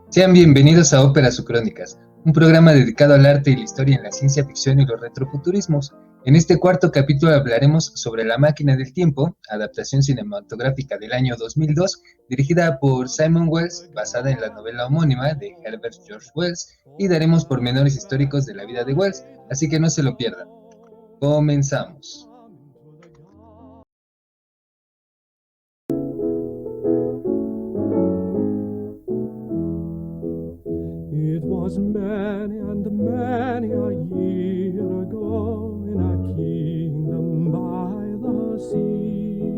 Sean bienvenidos a Óperas o Crónicas, un programa dedicado al arte y la historia en la ciencia ficción y los retrofuturismos. En este cuarto capítulo hablaremos sobre La máquina del tiempo, adaptación cinematográfica del año 2002, dirigida por Simon Wells, basada en la novela homónima de Herbert George Wells, y daremos pormenores históricos de la vida de Wells, así que no se lo pierdan. Comenzamos. It was many and many a year ago in a kingdom by the sea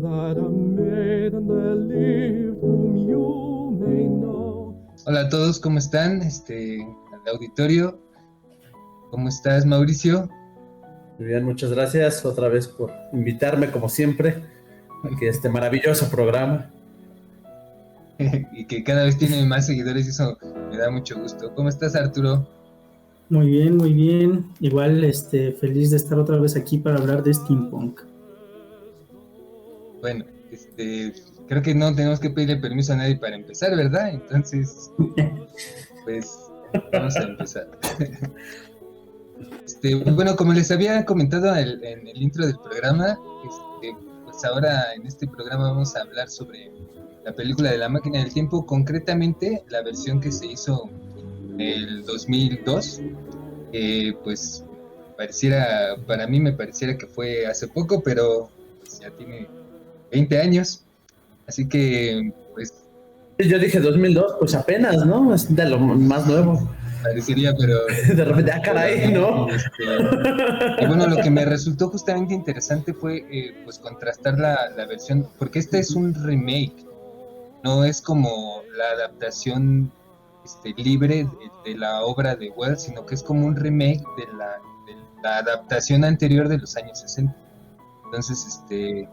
that a maiden there lived whom you may know. Hola a todos, ¿cómo están? Al auditorio, ¿cómo estás, Mauricio? Muy bien, muchas gracias otra vez por invitarme, como siempre, aquí a este maravilloso programa. Y que cada vez tiene más seguidores y eso me da mucho gusto. ¿Cómo estás, Arturo? Muy bien, muy bien. Igual, feliz de estar otra vez aquí para hablar de steampunk. Bueno, creo que no tenemos que pedirle permiso a nadie para empezar, ¿verdad? Entonces, pues vamos a empezar. Bueno, como les había comentado en el intro del programa, pues ahora en este programa vamos a hablar sobre la película de La máquina del tiempo, concretamente la versión que se hizo en el 2002, pues para mí me pareciera que fue hace poco, pero pues ya tiene 20 años, así que pues... Yo dije 2002, pues apenas, ¿no? Es de lo más nuevo. Parecería, pero... De repente, caray, ¿no? Y bueno, lo que me resultó justamente interesante fue pues contrastar la versión, porque este es un remake, no es como la adaptación libre de la obra de Wells, sino que es como un remake de la adaptación anterior de los años 60. Entonces, De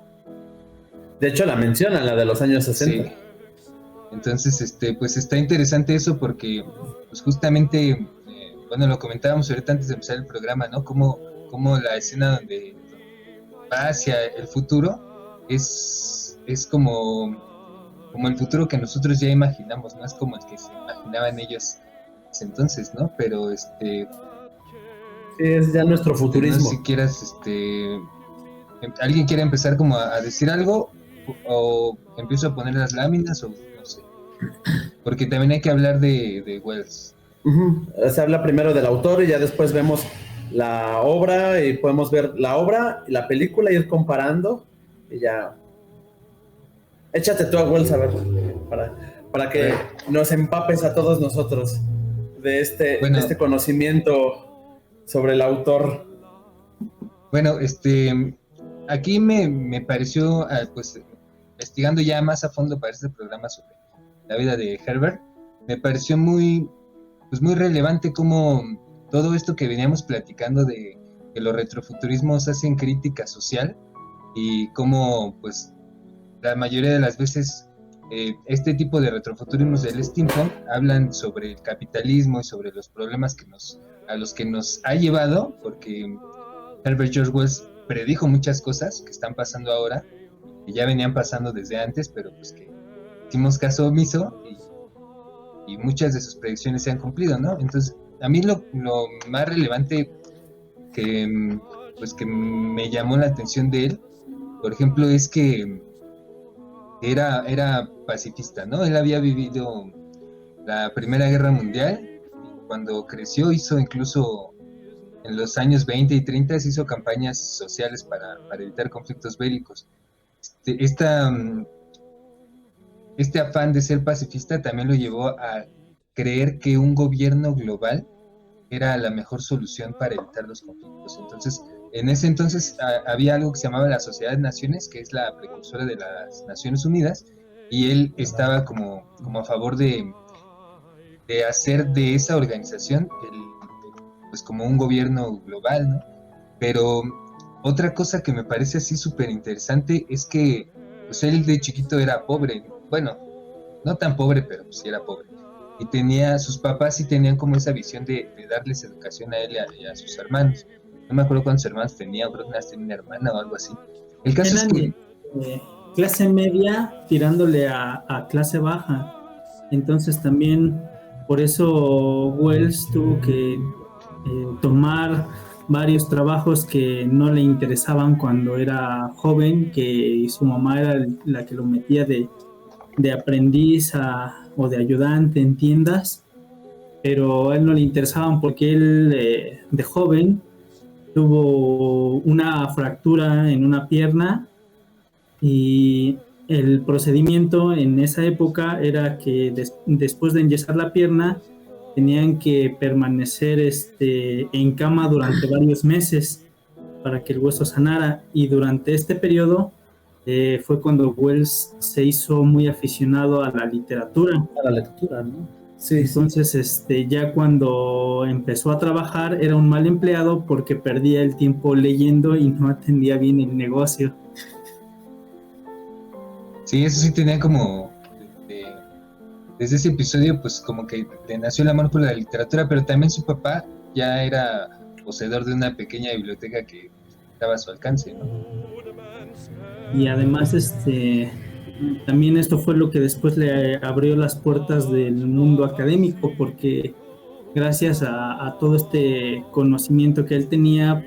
hecho, la mencionan, la de los años 60. Sí. Entonces, pues está interesante eso porque, pues justamente, bueno, lo comentábamos ahorita antes de empezar el programa, ¿no? Como la escena donde va hacia el futuro es como el futuro que nosotros ya imaginamos, no es como el que se imaginaban ellos entonces, ¿no? Pero sí, es ya nuestro futurismo. No sé si quieras, ¿alguien quiere empezar como a decir algo? O empiezo a poner las láminas, o no sé. Porque también hay que hablar de Wells. Se habla primero del autor y ya después vemos la obra y podemos ver la obra y la película, ir comparando y ya. Échate tú a Wells a ver, para que nos empapes a todos nosotros de este conocimiento sobre el autor. Bueno, aquí me pareció, pues, investigando ya más a fondo para este programa sobre la vida de Herbert, me pareció muy relevante como todo esto que veníamos platicando de que los retrofuturismos hacen crítica social y cómo, pues, la mayoría de las veces este tipo de retrofuturismos del steampunk hablan sobre el capitalismo y sobre los problemas a los que nos ha llevado, porque Herbert George Wells predijo muchas cosas que están pasando ahora, que ya venían pasando desde antes, pero pues que hicimos caso omiso y muchas de sus predicciones se han cumplido, ¿no? Entonces, a mí lo más relevante que me llamó la atención de él, por ejemplo, es que era pacifista, ¿no? Él había vivido la Primera Guerra Mundial y cuando creció hizo incluso en los años 20 y 30 hizo campañas sociales para evitar conflictos bélicos. Este afán de ser pacifista también lo llevó a creer que un gobierno global era la mejor solución para evitar los conflictos. Entonces, en ese entonces había algo que se llamaba la Sociedad de Naciones, que es la precursora de las Naciones Unidas, y él estaba como a favor de hacer de esa organización pues como un gobierno global, ¿no? Pero otra cosa que me parece así súper interesante es que pues él de chiquito era pobre, bueno, no tan pobre, pero pues sí era pobre. Y sus papás sí tenían como esa visión de darles educación a él y a sus hermanos. No me acuerdo cuántos hermanos tenía, creo que tenía una hermana o algo así. El caso es que... clase media tirándole a clase baja. Entonces también por eso Wells tuvo que tomar varios trabajos que no le interesaban cuando era joven, que su mamá era la que lo metía de aprendiz o de ayudante en tiendas, pero a él no le interesaban porque él de joven tuvo una fractura en una pierna y el procedimiento en esa época era que después de enyesar la pierna tenían que permanecer en cama durante varios meses para que el hueso sanara, y durante este periodo fue cuando Wells se hizo muy aficionado a la literatura. A la lectura, ¿no? Sí, Entonces, ya cuando empezó a trabajar era un mal empleado porque perdía el tiempo leyendo y no atendía bien el negocio. Sí, eso sí tenía como, desde ese episodio, pues como que le nació el amor por la literatura, pero también su papá ya era poseedor de una pequeña biblioteca que estaba a su alcance, ¿no? Y además, también esto fue lo que después le abrió las puertas del mundo académico, porque gracias a todo este conocimiento que él tenía,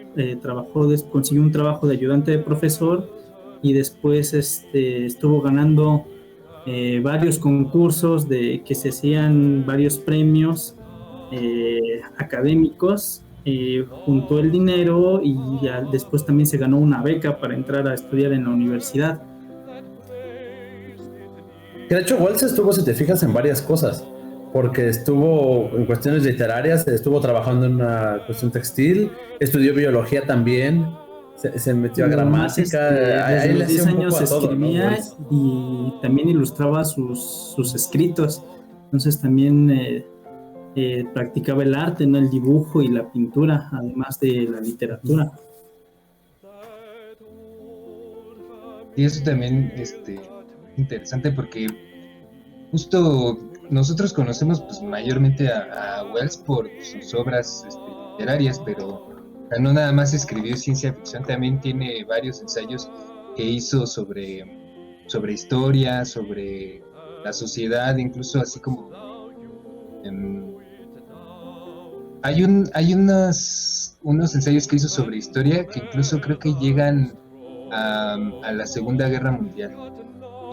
consiguió un trabajo de ayudante de profesor, y después estuvo ganando varios concursos que se hacían varios premios académicos, juntó el dinero y después también se ganó una beca para entrar a estudiar en la universidad. Que de hecho Wells estuvo, si te fijas, en varias cosas, porque estuvo en cuestiones literarias, estuvo trabajando en una cuestión textil, estudió biología también, se metió a gramática, desde los 10 años escribía, ¿no, y también ilustraba sus escritos. Entonces también practicaba el arte, ¿no? El dibujo y la pintura, además de la literatura. Y eso también interesante porque justo nosotros conocemos pues mayormente a Wells por sus obras literarias, pero no nada más escribió ciencia ficción, también tiene varios ensayos que hizo sobre historia, sobre la sociedad, incluso así como hay unos ensayos que hizo sobre historia que incluso creo que llegan a la Segunda Guerra Mundial.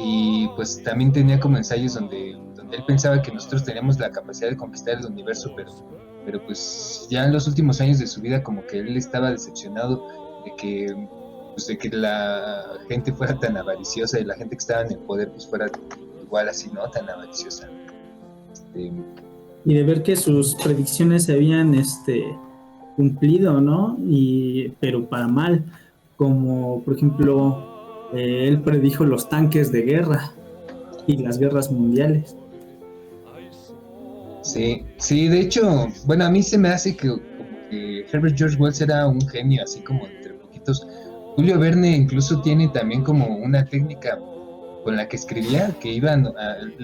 Y pues también tenía como ensayos donde él pensaba que nosotros teníamos la capacidad de conquistar el universo, pero pues ya en los últimos años de su vida como que él estaba decepcionado de que la gente fuera tan avariciosa y la gente que estaba en el poder pues fuera igual así, ¿no? Tan avariciosa. Y de ver que sus predicciones se habían cumplido, ¿no? Pero para mal, como por ejemplo él predijo los tanques de guerra y las guerras mundiales. Sí, de hecho, bueno, a mí se me hace como que Herbert George Wells era un genio, así como entre poquitos. Julio Verne incluso tiene también como una técnica con la que escribía, que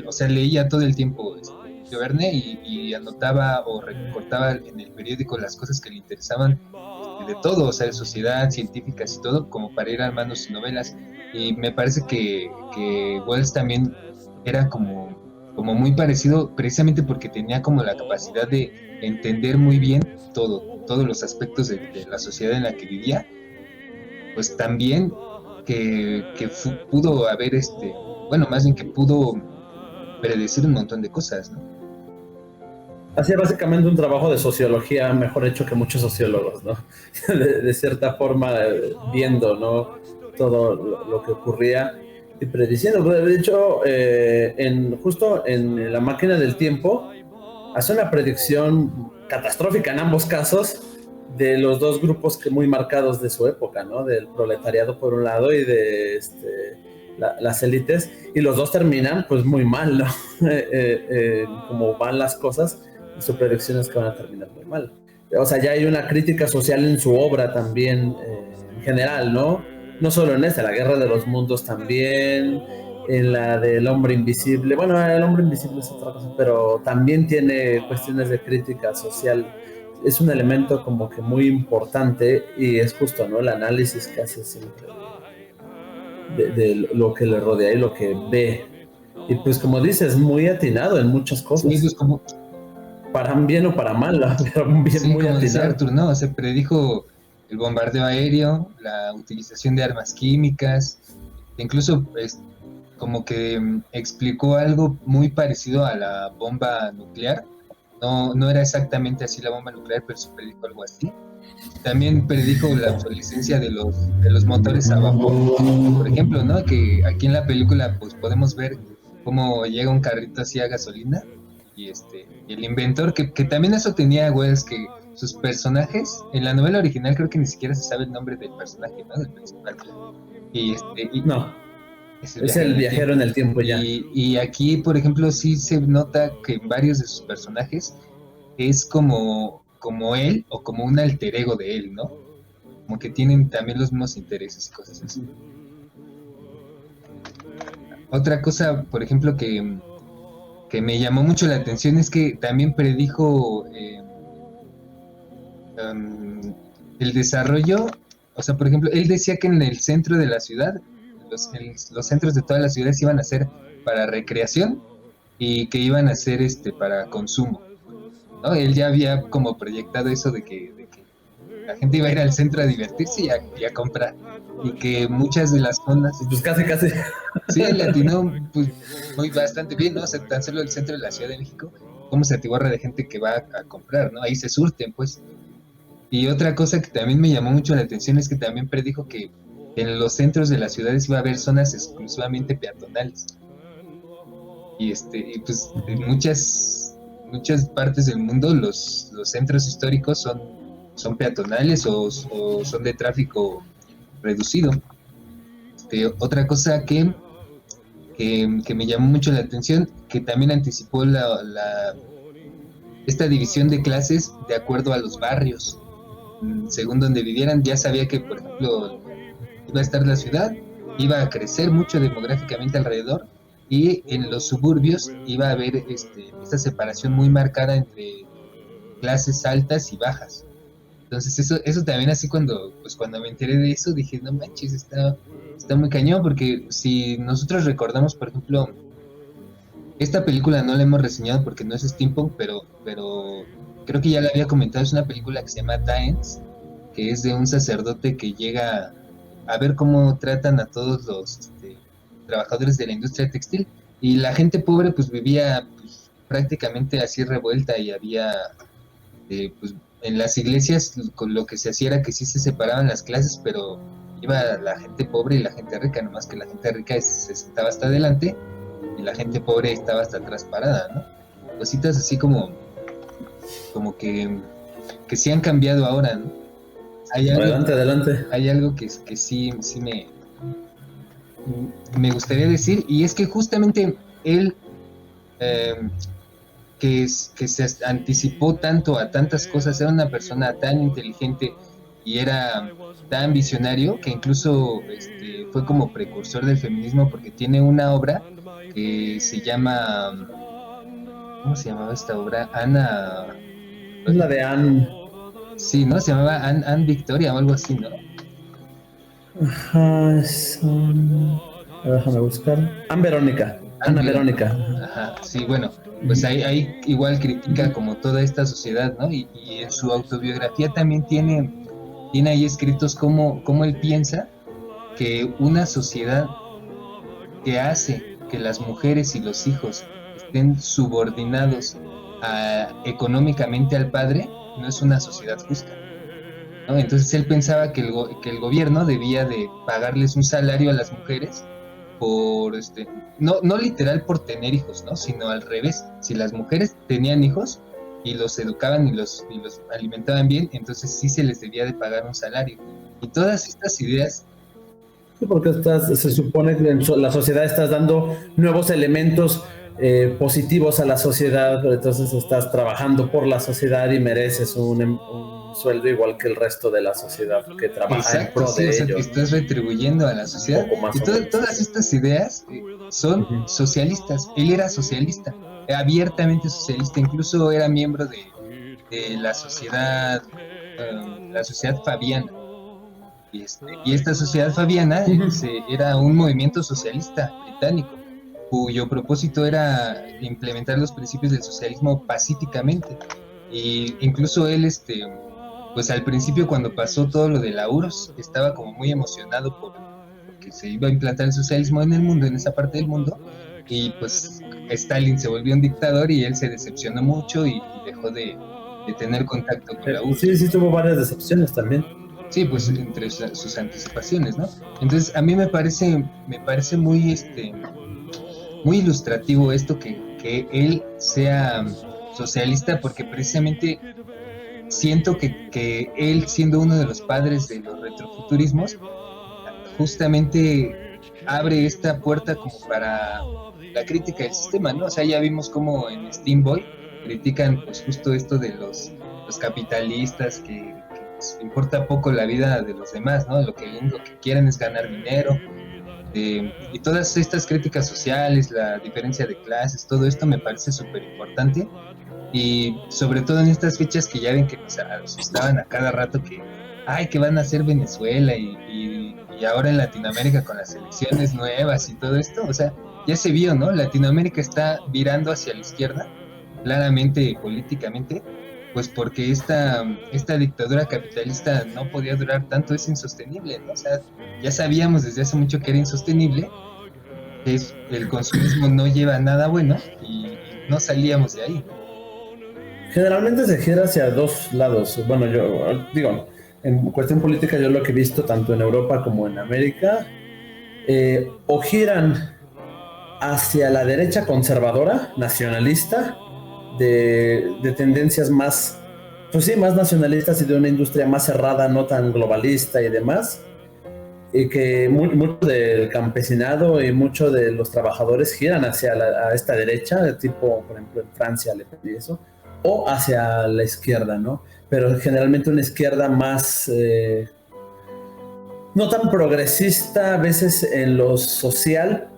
o sea, leía todo el tiempo Julio Verne y anotaba o recortaba en el periódico las cosas que le interesaban de todo, o sea, de sociedad, científicas y todo, como para ir armando sus novelas. Y me parece que Wells también era como muy parecido, precisamente porque tenía como la capacidad de entender muy bien todos los aspectos de la sociedad en la que vivía, pues también que pudo haber bueno, más bien que pudo predecir un montón de cosas, ¿no? Hacía básicamente un trabajo de sociología mejor hecho que muchos sociólogos, ¿no? de cierta forma, viendo, ¿no? Todo lo que ocurría y prediciendo. De hecho, justo en La Máquina del Tiempo, hace una predicción catastrófica en ambos casos de los dos grupos que muy marcados de su época, ¿no? Del proletariado por un lado y de las élites, y los dos terminan pues muy mal, ¿no? Como van las cosas, su predicción es que van a terminar muy mal. O sea, ya hay una crítica social en su obra también, en general, ¿no? No solo en La Guerra de los Mundos también, en la del Hombre Invisible. Bueno, el Hombre Invisible es otra cosa, pero también tiene cuestiones de crítica social. Es un elemento como que muy importante y es justo, ¿no? El análisis que hace siempre de lo que le rodea y lo que ve. Y pues como dices, muy atinado en muchas cosas. Sí, pues como, Para bien o para mal, pero bien, sí, muy como decía atinado. Arthur, ¿no? Se predijo el bombardeo aéreo, la utilización de armas químicas, incluso pues, como que explicó algo muy parecido a la bomba nuclear. No, no era exactamente así la bomba nuclear, pero se predijo algo así. También predijo la obsolescencia de los motores a vapor, por ejemplo, ¿no? Que aquí en la película pues podemos ver cómo llega un carrito así a gasolina y el inventor, que también eso tenía Wells, que sus personajes, en la novela original creo que ni siquiera se sabe el nombre del personaje, ¿no? Del principal. Y No, es es el en el viajero tiempo. en el tiempo ya. Y aquí, por ejemplo, sí se nota que en varios de sus personajes es como él o como un alter ego de él, ¿no? Como que tienen también los mismos intereses y cosas así. Otra cosa, por ejemplo, que me llamó mucho la atención es que también predijo um, el desarrollo, o sea, por ejemplo, él decía que en el centro de la ciudad, los centros de todas las ciudades iban a ser para recreación y que iban a ser para consumo, ¿no? Él ya había como proyectado eso de que la gente iba a ir al centro a divertirse y a comprar, y que muchas de las zonas, Pues casi, casi. sí, le atinó pues, muy bastante bien, ¿no? O sea, tan solo el centro de la Ciudad de México, cómo se atiborra de gente que va a comprar, ¿no? Ahí se surten, pues. Y otra cosa que también me llamó mucho la atención es que también predijo que en los centros de las ciudades iba a haber zonas exclusivamente peatonales. Y pues en muchas partes del mundo los centros históricos son peatonales o son de tráfico reducido. Otra cosa que me llamó mucho la atención, que también anticipó esta división de clases de acuerdo a los barrios, según donde vivieran. Ya sabía que, por ejemplo, iba a estar la ciudad, iba a crecer mucho demográficamente alrededor, y en los suburbios iba a haber esta separación muy marcada entre clases altas y bajas. Entonces eso también así cuando me enteré de eso dije, no manches, está muy cañón, porque si nosotros recordamos, por ejemplo, esta película no la hemos reseñado porque no es steampunk, pero creo que ya la había comentado, es una película que se llama Dianes, que es de un sacerdote que llega a ver cómo tratan a todos los trabajadores de la industria textil, y la gente pobre pues vivía pues, prácticamente así revuelta, y había pues en las iglesias con lo que se hacía era que sí se separaban las clases, pero iba la gente pobre y la gente rica, nomás que la gente rica se sentaba hasta adelante y la gente pobre estaba hasta atrás parada, ¿no? Cositas así como que sí han cambiado ahora, ¿no? Adelante. Hay algo que sí me gustaría decir, y es que justamente él que se anticipó tanto a tantas cosas, era una persona tan inteligente y era tan visionario que incluso fue como precursor del feminismo, porque tiene una obra que se llama, ¿cómo se llamaba esta obra? Ana... Es la de Anne. Sí, ¿no? Se llamaba Anne Victoria o algo así, ¿no? Ajá, déjame buscar. Anne Verónica. Ana Verónica. Ajá, sí, bueno, pues ahí igual critica como toda esta sociedad, ¿no? Y en su autobiografía también tiene ahí escritos cómo él piensa que una sociedad que hace que las mujeres y los hijos estén subordinados económicamente al padre no es una sociedad justa, ¿no? Entonces él pensaba que el gobierno debía de pagarles un salario a las mujeres por no literal por tener hijos, ¿no? Sino al revés. Si las mujeres tenían hijos y los educaban y los alimentaban bien, entonces sí se les debía de pagar un salario. Y todas estas ideas... Sí, porque se supone que en la sociedad estás dando nuevos elementos positivos a la sociedad, entonces estás trabajando por la sociedad y mereces un sueldo igual que el resto de la sociedad que trabaja en pro de ello. Estás retribuyendo a la sociedad. Y todas estas ideas son socialistas. Él era socialista, abiertamente socialista, incluso era miembro de la sociedad fabiana. Y esta sociedad fabiana era un movimiento socialista británico. cuyo propósito era implementar los principios del socialismo pacíficamente. Y incluso él, pues al principio cuando pasó todo lo de la URSS, estaba como muy emocionado porque se iba a implantar el socialismo en el mundo, en esa parte del mundo, y pues Stalin se volvió un dictador y él se decepcionó mucho y dejó de tener contacto con la URSS. Sí, sí, tuvo varias decepciones también. Sí, pues entre sus anticipaciones, ¿no? Entonces a mí me parece muy, muy ilustrativo esto que él sea socialista, porque precisamente siento que él, siendo uno de los padres de los retrofuturismos, justamente abre esta puerta como para la crítica del sistema, ¿no? O sea, ya vimos como en Steam Boy critican pues justo esto de los capitalistas que les importa poco la vida de los demás, ¿no? Lo que quieren es ganar dinero. Y todas estas críticas sociales, la diferencia de clases, todo esto me parece súper importante. Y sobre todo en estas fechas que ya ven que nos asustaban a cada rato que van a hacer Venezuela y ahora en Latinoamérica con las elecciones nuevas y todo esto, o sea, ya se vio, ¿no? Latinoamérica está virando hacia la izquierda, claramente políticamente, pues porque esta dictadura capitalista no podía durar tanto, es insostenible, ¿no? O sea, ya sabíamos desde hace mucho que era insostenible, que el consumismo no lleva a nada bueno y no salíamos de ahí. Generalmente se gira hacia dos lados. Bueno, yo digo, en cuestión política yo lo que he visto tanto en Europa como en América, o giran hacia la derecha conservadora, nacionalista, de tendencias más, pues sí, más nacionalistas y de una industria más cerrada, no tan globalista y demás, y que mucho del campesinado y mucho de los trabajadores giran hacia a esta derecha, tipo, por ejemplo, en Francia, Le Pen y eso, o hacia la izquierda, ¿no? Pero generalmente una izquierda más, no tan progresista a veces en lo social,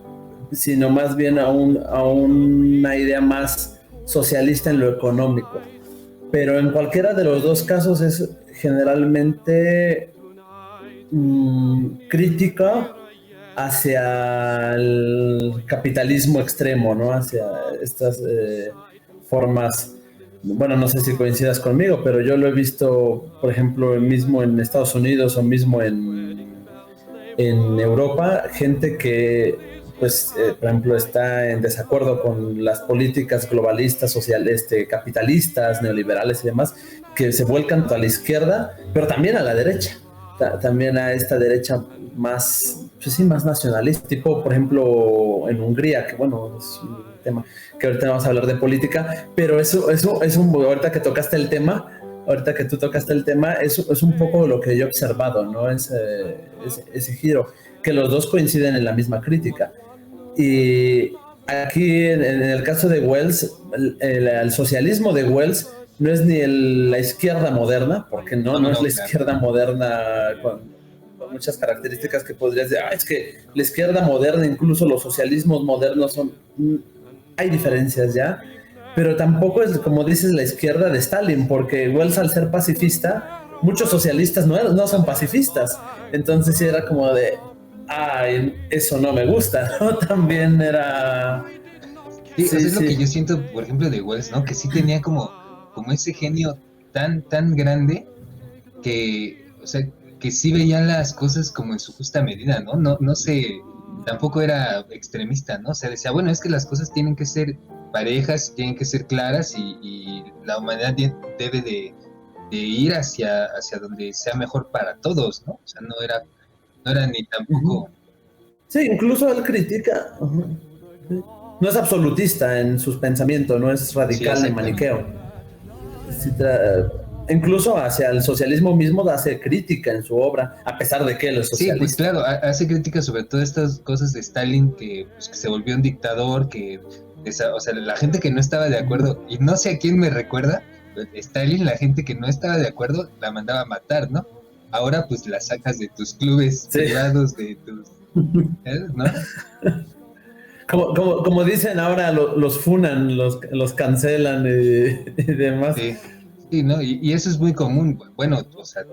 sino más bien a una idea más socialista en lo económico. Pero en cualquiera de los dos casos es generalmente crítica hacia el capitalismo extremo, ¿no? Hacia estas formas. Bueno, no sé si coincidas conmigo, pero yo lo he visto, por ejemplo, mismo en Estados Unidos o mismo en Europa, gente que, pues, por ejemplo, está en desacuerdo con las políticas globalistas, sociales, capitalistas, neoliberales y demás, que se vuelcan a la izquierda, pero también a la derecha, también a esta derecha más, pues sí, más nacionalista, tipo, por ejemplo, en Hungría, que bueno, es un tema que ahorita vamos a hablar de política, pero eso es ahorita que tocaste el tema, ahorita que tú tocaste el tema, eso es un poco lo que yo he observado, ¿no? Ese giro, que los dos coinciden en la misma crítica. Y aquí, en el caso de Wells, el socialismo de Wells no es ni la izquierda moderna, porque no es la izquierda moderna con muchas características que podrías decir, es que la izquierda moderna, incluso los socialismos modernos hay diferencias ya, pero tampoco es, como dices, la izquierda de Stalin, porque Wells, al ser pacifista, muchos socialistas no son pacifistas, entonces sí era como de, eso no me gusta, ¿no? También era... Sí, eso es lo que yo siento, por ejemplo, de Wells, ¿no? Que sí tenía como ese genio tan grande que, o sea, que sí veía las cosas como en su justa medida, ¿no? No sé, tampoco era extremista, ¿no? O sea, decía, bueno, es que las cosas tienen que ser parejas, tienen que ser claras y la humanidad debe de ir hacia donde sea mejor para todos, ¿no? O sea, no era ni tampoco... Sí, incluso él critica, no es absolutista en sus pensamientos, no es radical ni maniqueo. Incluso hacia el socialismo mismo hace crítica en su obra, a pesar de que él es socialista. Sí, pues claro, hace crítica sobre todas estas cosas de Stalin, que se volvió un dictador, o sea, la gente que no estaba de acuerdo, y no sé a quién me recuerda, Stalin, la gente que no estaba de acuerdo, la mandaba a matar, ¿no? Ahora pues la sacas de tus clubes privados, de tus... ¿no? Como dicen ahora, los funan, los cancelan y demás. Sí, ¿no? Y eso es muy común. Bueno, o sea,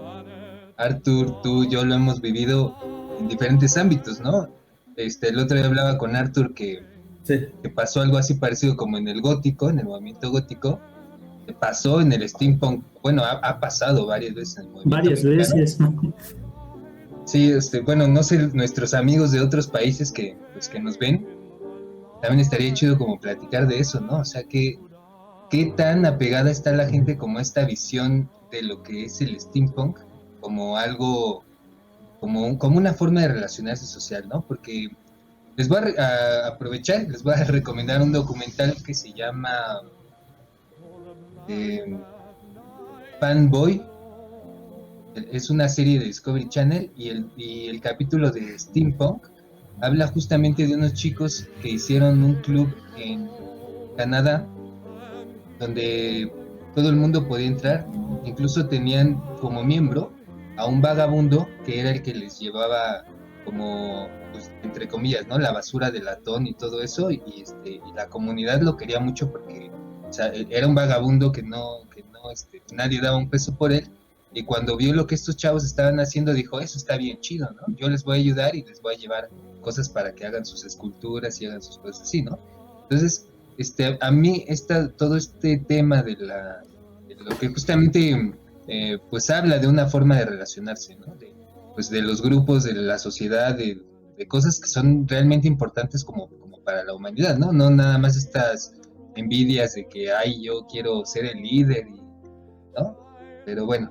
Arthur, tú, yo lo hemos vivido en diferentes ámbitos, ¿no? El otro día hablaba con Arthur que Sí. que pasó algo así parecido como en el gótico, en el movimiento gótico, que pasó en el steampunk. Bueno, ha pasado varias veces en el movimiento Varias mexicano. veces, ¿no? Sí, bueno, no sé, nuestros amigos de otros países que, pues, que nos ven, también estaría chido como platicar de eso, ¿no? O sea, qué tan apegada está la gente como a esta visión de lo que es el steampunk, como algo, como una forma de relacionarse social, ¿no? Porque les voy a aprovechar, les voy a recomendar un documental que se llama eh, Fanboy. Es una serie de Discovery Channel y el capítulo de Steampunk habla justamente de unos chicos que hicieron un club en Canadá donde todo el mundo podía entrar. Incluso tenían como miembro a un vagabundo que era el que les llevaba como, pues, entre comillas, ¿no? La basura de latón y todo eso, y la comunidad lo quería mucho porque, o sea, era un vagabundo que nadie daba un peso por él, y cuando vio lo que estos chavos estaban haciendo, dijo, eso está bien chido, ¿no? Yo les voy a ayudar y les voy a llevar cosas para que hagan sus esculturas y hagan sus cosas así, ¿no? Entonces, a mí todo este tema de lo que justamente pues habla de una forma de relacionarse, ¿no? Pues de los grupos, de la sociedad, de cosas que son realmente importantes como para la humanidad, ¿no? No nada más estas envidias de que, ay, yo quiero ser el líder, ¿no? Pero bueno,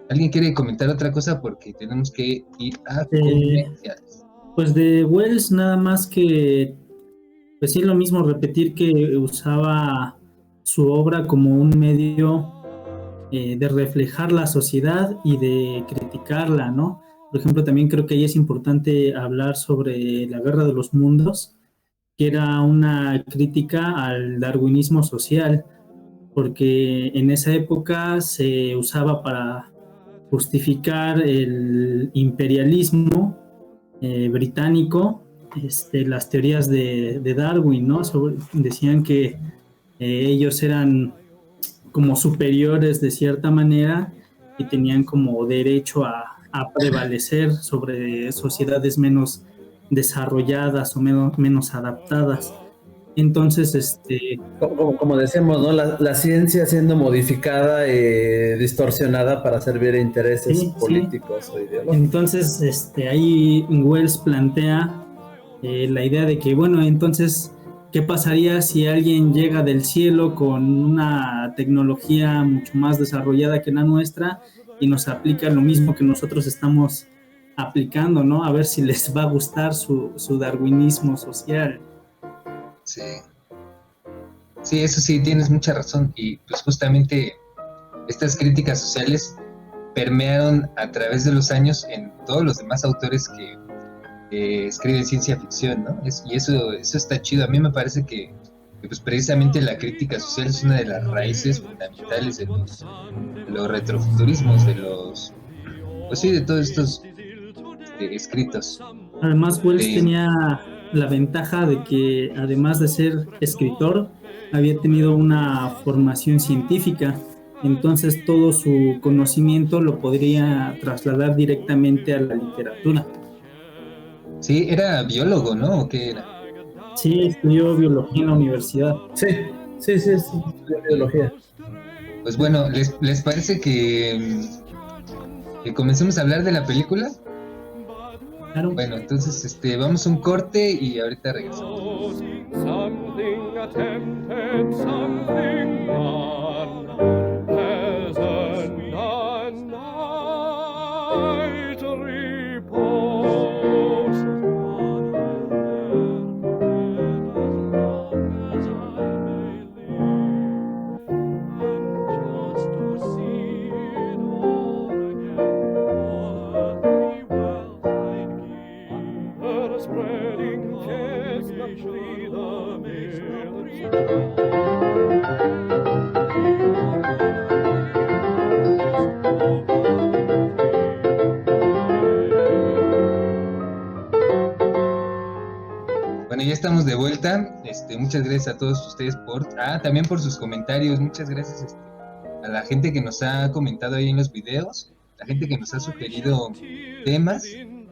¿alguien quiere comentar otra cosa? Porque tenemos que ir a comerciales. Pues de Wells nada más que, pues sí, lo mismo, repetir que usaba su obra como un medio de reflejar la sociedad y de criticarla, ¿no? Por ejemplo, también creo que ahí es importante hablar sobre la Guerra de los Mundos, que era una crítica al darwinismo social, porque en esa época se usaba para justificar el imperialismo británico, las teorías de Darwin, ¿no? Decían que ellos eran como superiores de cierta manera y tenían como derecho a prevalecer sobre sociedades menos desarrolladas o menos adaptadas. Entonces, como decimos, ¿no? La ciencia siendo modificada y distorsionada para servir a intereses políticos o ideológicos. Entonces, ahí Wells plantea la idea de que, bueno, entonces, ¿qué pasaría si alguien llega del cielo con una tecnología mucho más desarrollada que la nuestra y nos aplica lo mismo que nosotros estamos aplicando, ¿no? A ver si les va a gustar su darwinismo social. Sí. Sí, eso sí, tienes mucha razón. Y pues justamente estas críticas sociales permearon a través de los años en todos los demás autores que escriben ciencia ficción, ¿no? Y eso está chido. A mí me parece que pues precisamente la crítica social es una de las raíces fundamentales de los retrofuturismos, pues sí, de todos estos escritos. Además, Wells tenía la ventaja de que, además de ser escritor, había tenido una formación científica, entonces todo su conocimiento lo podría trasladar directamente a la literatura. Sí, era biólogo, ¿no? ¿O qué era? Sí, estudió biología en la universidad. Sí, estudió biología. Pues bueno, ¿les parece que comencemos a hablar de la película? Claro. Bueno, entonces vamos a un corte y ahorita regresamos. Something attempted, something done, pleasant a night repose. As long as I may live, and just to see it all again, what me wealth I'd give. Under a spreading chestnut tree, the Bueno, ya estamos de vuelta. Muchas gracias a todos ustedes también por sus comentarios. Muchas gracias a la gente que nos ha comentado ahí en los videos, la gente que nos ha sugerido temas.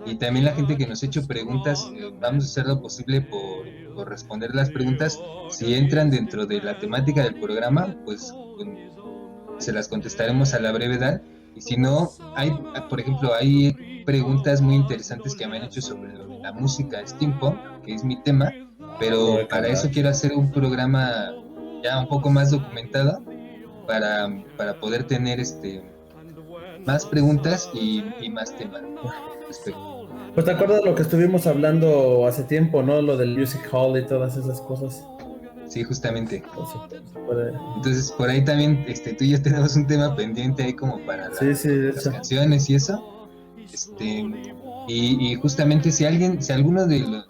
Y también la gente que nos ha hecho preguntas, vamos a hacer lo posible por responder las preguntas. Si entran dentro de la temática del programa, pues se las contestaremos a la brevedad. Y si no, por ejemplo, hay preguntas muy interesantes que me han hecho sobre lo de la música steampunk, que es mi tema, pero para eso quiero hacer un programa ya un poco más documentado para poder tener más preguntas y más temas al respecto. Pues te acuerdas lo que estuvimos hablando hace tiempo, ¿no? Lo del Music Hall y todas esas cosas. Sí, justamente. Pues, entonces, por ahí también tú y yo tenemos un tema pendiente ahí como para las canciones y eso. Y justamente si alguno de los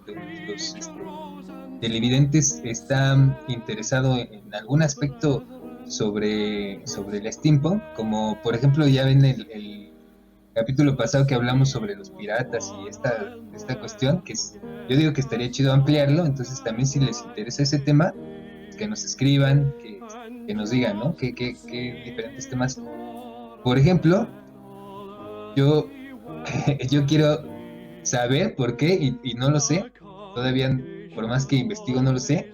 televidentes está interesado en algún aspecto sobre el steampunk, como por ejemplo ya ven el capítulo pasado que hablamos sobre los piratas y esta cuestión, yo digo que estaría chido ampliarlo. Entonces también si les interesa ese tema, que nos escriban, que nos digan, ¿no? ¿Qué diferentes temas? Por ejemplo, yo quiero saber por qué, y no lo sé, todavía por más que investigo no lo sé,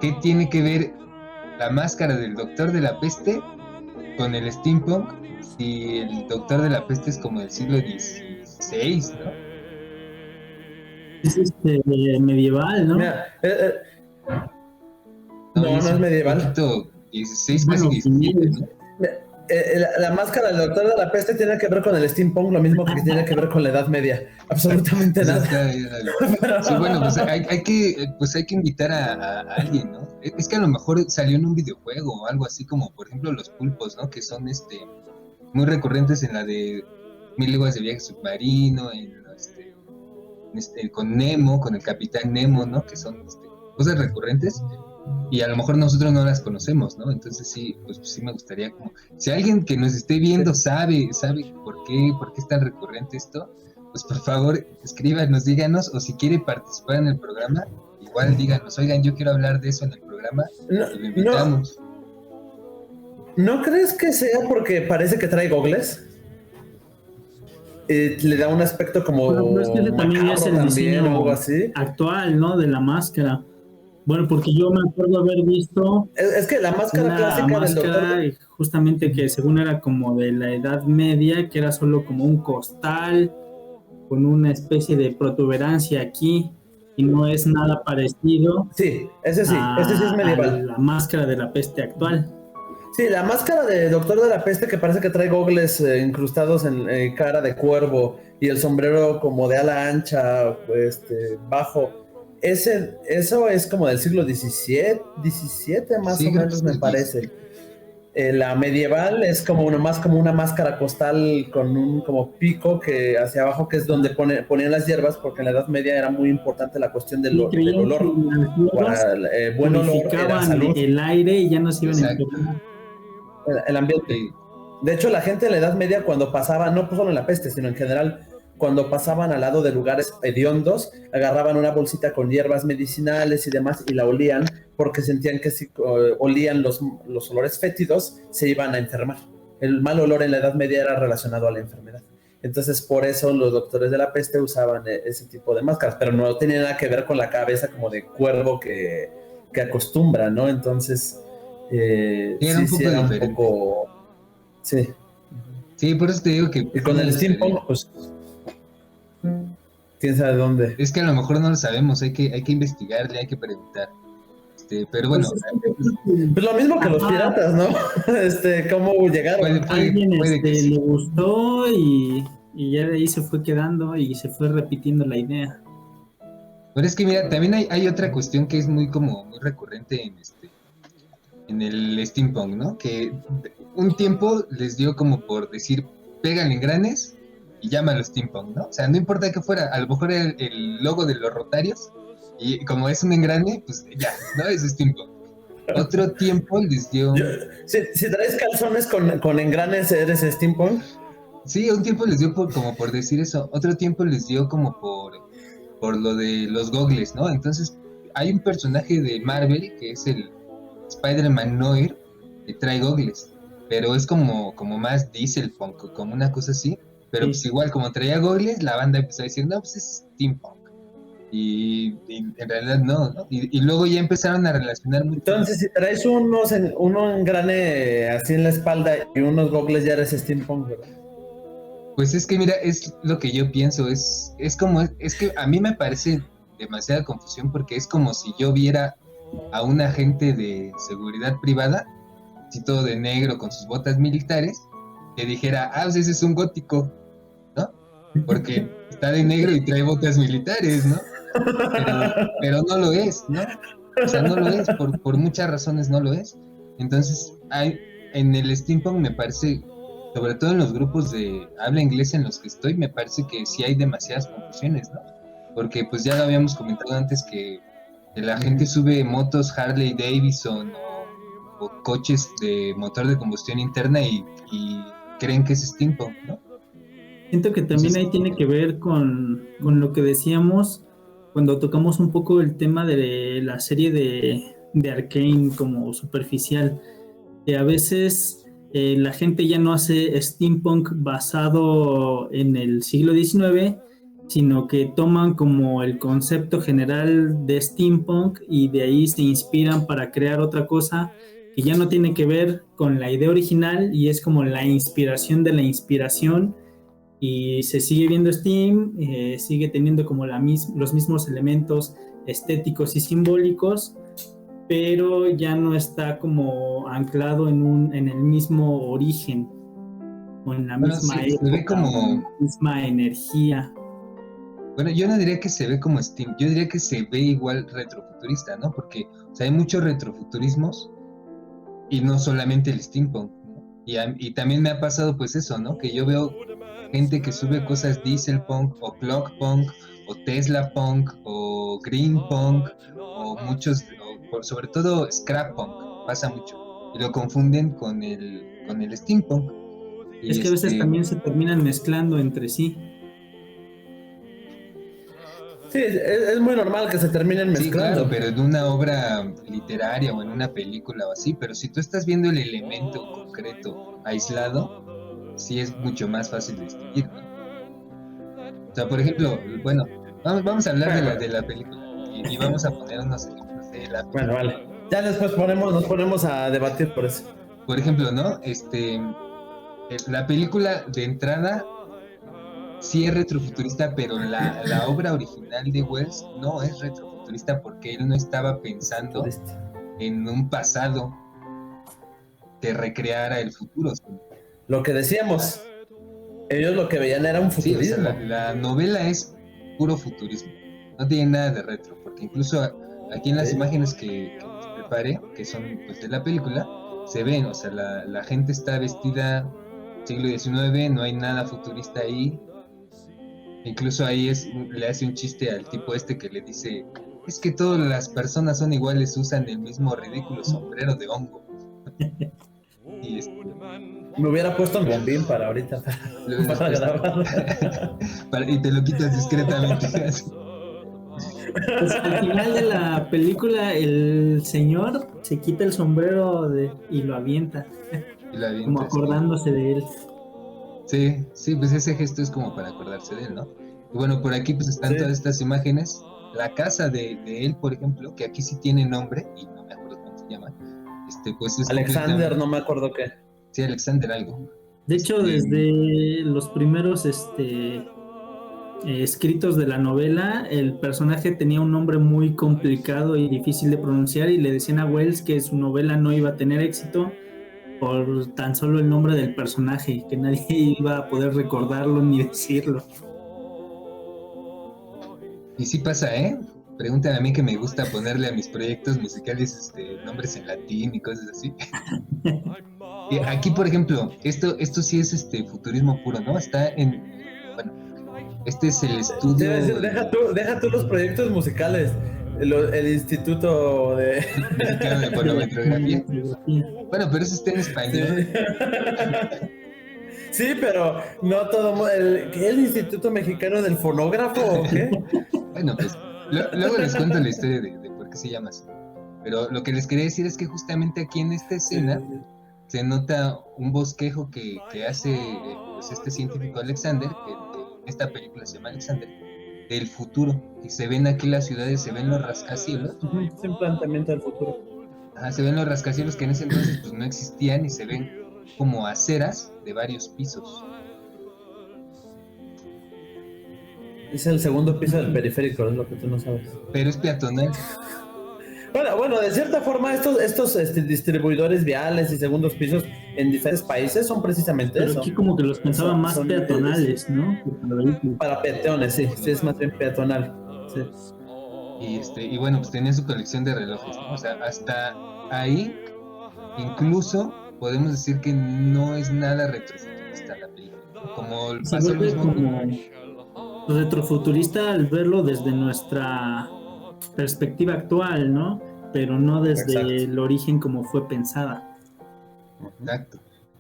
¿qué tiene que ver la máscara del Doctor de la Peste con el steampunk? Si el Doctor de la Peste es como del siglo XVI, ¿no? Es medieval, ¿no? Mira, no es medieval. 16, casi 17, ¿no? La máscara del Doctor de la Peste tiene que ver con el steampunk, lo mismo que tiene que ver con la Edad Media. Absolutamente nada. Sí, bueno, pues hay que invitar a alguien, ¿no? Es que a lo mejor salió en un videojuego o algo así, como por ejemplo los pulpos, ¿no? Que son muy recurrentes en la de 1000 leguas de viaje submarino, con Nemo, con el Capitán Nemo, ¿no? Que son cosas recurrentes. Y a lo mejor nosotros no las conocemos, ¿no? Entonces sí, pues sí me gustaría como... Si alguien que nos esté viendo sabe por qué es tan recurrente esto, pues por favor escríbanos, díganos, o si quiere participar en el programa, igual díganos, oigan, yo quiero hablar de eso en el programa, y lo invitamos. ¿No crees que sea porque parece que trae gogles? Le da un aspecto como... Pero es que ese también es el diseño o algo así. actual, ¿no? De la máscara. Bueno, porque yo me acuerdo haber visto... Es que la máscara clásica del Doctor... justamente que según era como de la Edad Media, que era solo como un costal con una especie de protuberancia aquí, y no es nada parecido. Sí, ese sí es medieval. La máscara de la peste actual. Sí, la máscara de Doctor de la Peste, que parece que trae gogles incrustados en cara de cuervo y el sombrero como de ala ancha, bajo. Eso es como del siglo XVII más o menos, me parece. La medieval es como más como una máscara costal con un como pico que hacia abajo, que es donde ponían las hierbas, porque en la Edad Media era muy importante la cuestión del olor. Para buen olor era salud. El aire y ya no se iban a el ambiente. De hecho, la gente en la Edad Media, cuando pasaba, no solo en la peste, sino en general, cuando pasaban al lado de lugares hediondos, agarraban una bolsita con hierbas medicinales y demás y la olían, porque sentían que si olían los olores fétidos, se iban a enfermar. El mal olor en la Edad Media era relacionado a la enfermedad. Entonces, por eso los doctores de la peste usaban ese tipo de máscaras, pero no tenía nada que ver con la cabeza como de cuervo que acostumbran, ¿no? Entonces, era un poco diferente. Sí. Sí, por eso te digo que... Y con el steampunk, pues... ¿Quién sabe dónde? Es que a lo mejor no lo sabemos, hay que investigarle, hay que preguntar. Pero bueno... Pues lo mismo que los piratas, ¿no? ¿Cómo llegaron? Alguien le gustó y ya de ahí se fue quedando y se fue repitiendo la idea. Pero es que mira, también hay otra cuestión que es muy recurrente en el steampunk, ¿no? Que un tiempo les dio como por decir, pégale engranes y llámalo steampunk, ¿no? O sea, no importa que fuera, a lo mejor era el logo de los Rotarios, y como es un engrane, pues ya, ¿no? Es steampunk. Otro tiempo les dio... Si traes calzones con engranes, ¿eres steampunk? Sí, un tiempo les dio como por decir eso. Otro tiempo les dio como por lo de los gogles, ¿no? Entonces, hay un personaje de Marvel que es el Spider-Man Noir, que trae gogles, pero es como más dieselpunk, como una cosa así. Pero Sí. pues igual, como traía gogles, la banda empezó a decir, no, pues es steampunk. Y en realidad no. Y luego ya empezaron a relacionar mucho. Entonces, si traes uno engrane así en la espalda y unos gogles, ya eres steampunk, ¿verdad? Pues es que mira, es lo que yo pienso, es que a mí me parece demasiada confusión porque es como si yo viera a un agente de seguridad privada, así todo de negro con sus botas militares, que dijera, pues ese es un gótico, ¿no? Porque está de negro y trae botas militares, ¿no? Pero no lo es, ¿no? O sea, no lo es, por muchas razones no lo es. Entonces, en el steampunk me parece, sobre todo en los grupos de habla inglesa en los que estoy, me parece que sí hay demasiadas confusiones, ¿no? Porque pues ya lo habíamos comentado antes que la gente sube motos Harley Davidson o coches de motor de combustión interna y creen que es steampunk, ¿no? Siento que también ahí tiene que ver con lo que decíamos cuando tocamos un poco el tema de la serie de Arcane como superficial, que a veces la gente ya no hace steampunk basado en el siglo XIX, sino que toman como el concepto general de steampunk y de ahí se inspiran para crear otra cosa que ya no tiene que ver con la idea original y es como la inspiración de la inspiración. Y se sigue viendo Steam, sigue teniendo como los mismos elementos estéticos y simbólicos, pero ya no está como anclado en el mismo origen, o en la misma sí, época, se ve como... o en la misma energía. Bueno, yo no diría que se ve como Steam, yo diría que se ve igual retrofuturista, ¿no? Porque, o sea, hay muchos retrofuturismos y no solamente el steampunk, ¿no? Y también me ha pasado pues eso, ¿no? Que yo veo gente que sube cosas dieselpunk o clockpunk o teslapunk o greenpunk o muchos, sobre todo scrappunk, pasa mucho y lo confunden con el steampunk. Es que a veces también se terminan mezclando entre sí. Sí, es muy normal que se terminen mezclando. Sí, claro, pero en una obra literaria o en una película o así, pero si tú estás viendo el elemento concreto aislado, sí es mucho más fácil de distinguir, ¿no? O sea, por ejemplo, bueno, vamos a hablar de la película y vamos a poner unos ejemplos de la película. Bueno, vale. Ya después nos ponemos a debatir por eso. Por ejemplo, ¿no? La película de entrada sí es retrofuturista, pero la obra original de Wells no es retrofuturista porque él no estaba pensando en un pasado que recreara el futuro. Lo que decíamos, ellos lo que veían era un futurismo. Sí, o sea, la novela es puro futurismo, no tiene nada de retro, porque incluso aquí en las imágenes que les preparé, que son pues, de la película, se ven, o sea, la gente está vestida siglo XIX, no hay nada futurista ahí. Incluso ahí le hace un chiste al tipo este que le dice, es que todas las personas son iguales, usan el mismo ridículo sombrero de hongo. Y me hubiera puesto un bombín para ahorita, para grabar. Y te lo quitas discretamente. Pues al final de la película el señor se quita el sombrero y lo avienta, como acordándose de él. Sí, pues ese gesto es como para acordarse de él, ¿no? Y bueno, por aquí pues están todas estas imágenes. La casa de él, por ejemplo, que aquí sí tiene nombre, y no me acuerdo cómo se llama, pues es Alexander, no me acuerdo qué. Sí, Alexander algo. De hecho, desde los primeros escritos de la novela, el personaje tenía un nombre muy complicado y difícil de pronunciar, y le decían a Wells que su novela no iba a tener éxito por tan solo el nombre del personaje, que nadie iba a poder recordarlo ni decirlo. Y sí pasa, ¿eh? Pregúntame a mí que me gusta ponerle a mis proyectos musicales nombres en latín y cosas así. Aquí, por ejemplo, esto sí es futurismo puro, ¿no? Está bueno, este es el estudio... Sí, deja tú los proyectos musicales. El Instituto de... Mexicano de Fonometrografía. Bueno, pero eso está en español. Sí, pero no todo... ¿El Instituto Mexicano del Fonógrafo o qué? Bueno, pues luego les cuento la historia de por qué se llama así. Pero lo que les quería decir es que justamente aquí en esta escena se nota un bosquejo que hace pues, este científico Alexander, que en esta película se llama Alexander, del futuro. Y se ven aquí las ciudades, se ven los rascacielos. Es un planteamiento del futuro. Ajá, se ven los rascacielos que en ese entonces pues, no existían y se ven como aceras de varios pisos. Es el segundo piso del periférico, es lo que tú no sabes. Pero es peatonal. Bueno, de cierta forma estos distribuidores viales y segundos pisos en diferentes países son precisamente Pero eso. aquí como que los pensaban más Son- peatonales, ¿no? Para peatones, sí, es más bien peatonal. Sí. Y bueno, pues tenía su colección de relojes, ¿no? O sea, hasta ahí, incluso podemos decir que no es nada retrofuturista la película. Como Se pasó lo vuelve mismo como retrofuturista al verlo desde nuestra perspectiva actual, ¿no? Pero no desde Exacto. el origen como fue pensada. Exacto.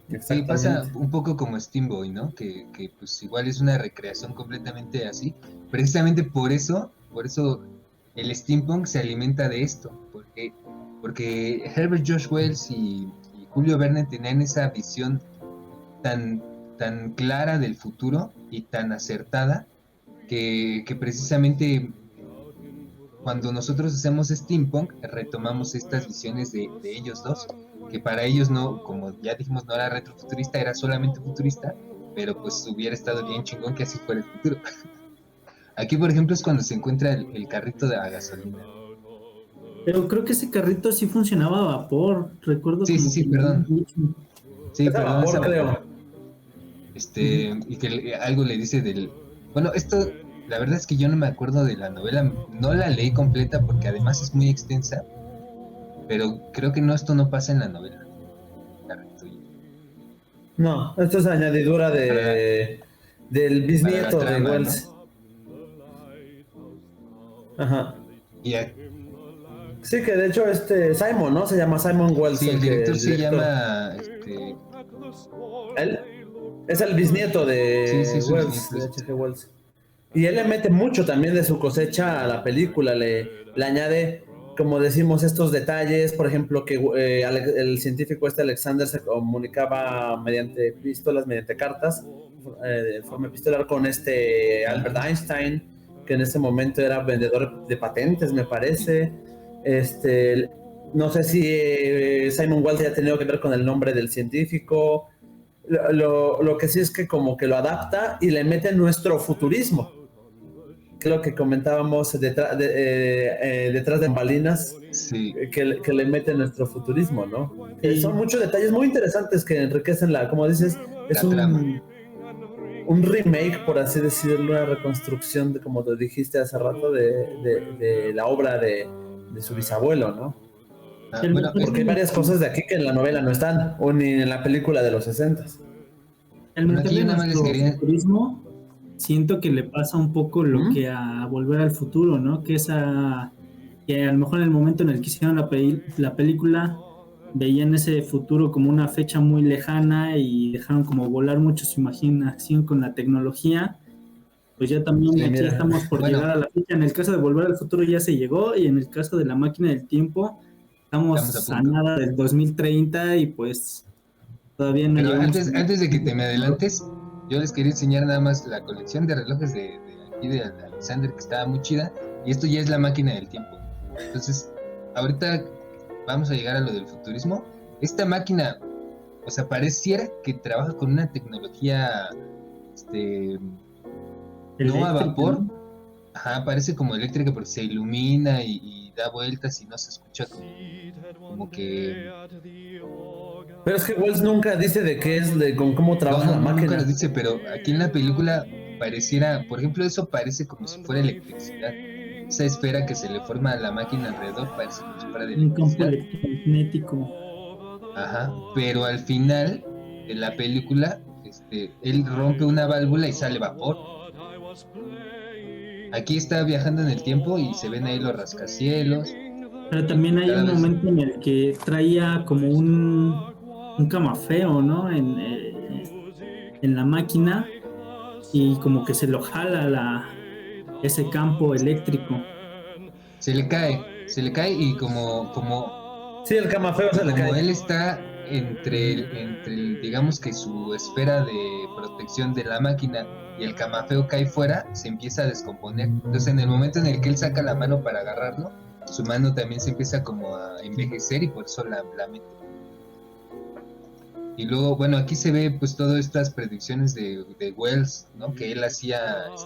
Sí, Exactamente. pasa un poco como Steamboy, ¿no? Que pues igual es una recreación completamente así. Precisamente por eso el steampunk se alimenta de esto, porque Herbert George Wells y Julio Verne tenían esa visión tan clara del futuro y tan acertada que precisamente cuando nosotros hacemos steampunk retomamos estas visiones de ellos dos, que para ellos no, como ya dijimos, no era retrofuturista, era solamente futurista, pero pues hubiera estado bien chingón que así fuera el futuro. Aquí, por ejemplo, es cuando se encuentra el carrito de la gasolina. Pero creo que ese carrito sí funcionaba a vapor, recuerdo. Sí, como sí, sí, que- perdón. Sí, Es a perdón, vapor, es a vapor. creo. Y que algo le dice del... Bueno, esto, la verdad es que yo no me acuerdo de la novela, no la leí completa porque además es muy extensa, pero creo que esto no pasa en la novela. No, esto es añadidura del bisnieto Para la trama, de Wells. Ajá. Y Sí, que de hecho Simon, ¿no? Se llama Simon Wells. sí, el director se director. llama... Él es el bisnieto de Sí, su Wells, de bisnieto. H.G. Wells. Y él le mete mucho también de su cosecha a la película, le añade, como decimos, estos detalles, por ejemplo, que el científico Alexander se comunicaba mediante epístolas, mediante cartas, de forma epistolar con Albert Einstein, que en ese momento era vendedor de patentes, me parece. No sé si Simon Wells haya tenido que ver con el nombre del científico. Lo que sí es que como que lo adapta y le mete nuestro futurismo, que es lo que comentábamos detrás de bambalinas, Sí. que le mete nuestro futurismo, ¿no? Sí. Son muchos detalles muy interesantes que enriquecen como dices, es La trama. un remake, por así decirlo, una reconstrucción, como te dijiste hace rato, de la obra de su bisabuelo, ¿no? Bueno, Porque hay varias cosas de aquí que en la novela no están, o ni en la película de los 60s. El Bueno, aquí meterle yo nada más les nuestro quería- futurismo, siento que le pasa un poco lo ¿Mm? que a Volver al Futuro, ¿no? Que que a lo mejor en el momento en el que hicieron la película veían ese futuro como una fecha muy lejana y dejaron como volar mucho su imaginación con la tecnología. Pues ya también Sí, aquí mira. estamos por Bueno. llegar a la fecha. En el caso de Volver al Futuro ya se llegó, y en el caso de La Máquina del Tiempo Estamos estamos a a punto. nada del 2030 y pues todavía no Pero llegamos. antes de que te me adelantes, yo les quería enseñar nada más la colección de relojes de aquí de Alexander, que estaba muy chida, y esto ya es la máquina del tiempo. Entonces, ahorita vamos a llegar a lo del futurismo. Esta máquina, o sea, pareciera que trabaja con una tecnología, no a Eléctrica, vapor. ¿no? Ajá, parece como eléctrica porque se ilumina y da vueltas y no se escucha como que... Pero es que Wells nunca dice de qué es, con cómo trabaja la Nunca máquina. lo dice, pero aquí en la película pareciera, por ejemplo, eso parece como si fuera electricidad. Esa esfera que se le forma a la máquina alrededor parece como si fuera de Un campo electricidad. electromagnético. Ajá, pero al final de la película, él rompe una válvula y sale vapor. Aquí está viajando en el tiempo y se ven ahí los rascacielos. Pero también hay Cada un vez- momento en el que traía como un camafeo, ¿no? En la máquina, y como que se lo jala ese campo eléctrico. Se le cae y como Sí, el camafeo se le como cae. él está digamos que su esfera de protección de la máquina y el camafeo cae fuera, se empieza a descomponer. Entonces, en el momento en el que él saca la mano para agarrarlo, su mano también se empieza como a envejecer y por eso la mete. Y luego, bueno, aquí se ve pues todas estas predicciones de Wells, ¿no? Que él hacía en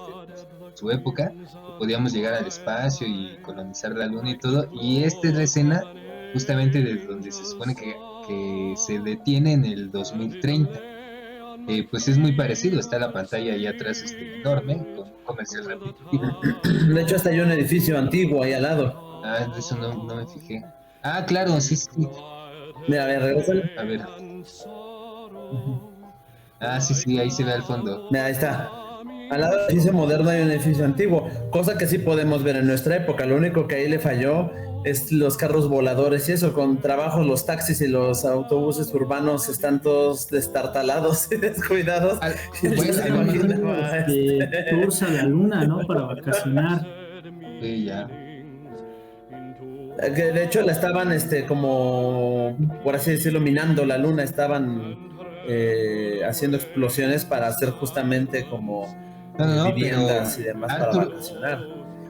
su época, que podíamos llegar al espacio y colonizar la luna y todo. Y esta es la escena justamente de donde se supone que se detiene en el 2030. Pues es muy parecido, está la pantalla ahí atrás enorme, con un comercial repetitivo. De hecho, hasta hay un edificio antiguo ahí al lado. Ah, de eso no me fijé. Ah, claro, sí. Mira, a ver, regresa. A ver. Ah, sí, ahí se ve al fondo. Mira, ahí está. Al lado del edificio moderno hay un edificio antiguo, cosa que sí podemos ver en nuestra época. Lo único que ahí le falló es los carros voladores y eso. Con trabajo, los taxis y los autobuses urbanos están todos destartalados y descuidados. Tours a la luna, ¿no? Para vacacionar. Sí, ya. Que de hecho la estaban como, por así decirlo, minando la luna. Estaban haciendo explosiones para hacer justamente como viviendas y demás, Arthur, para vacacionar.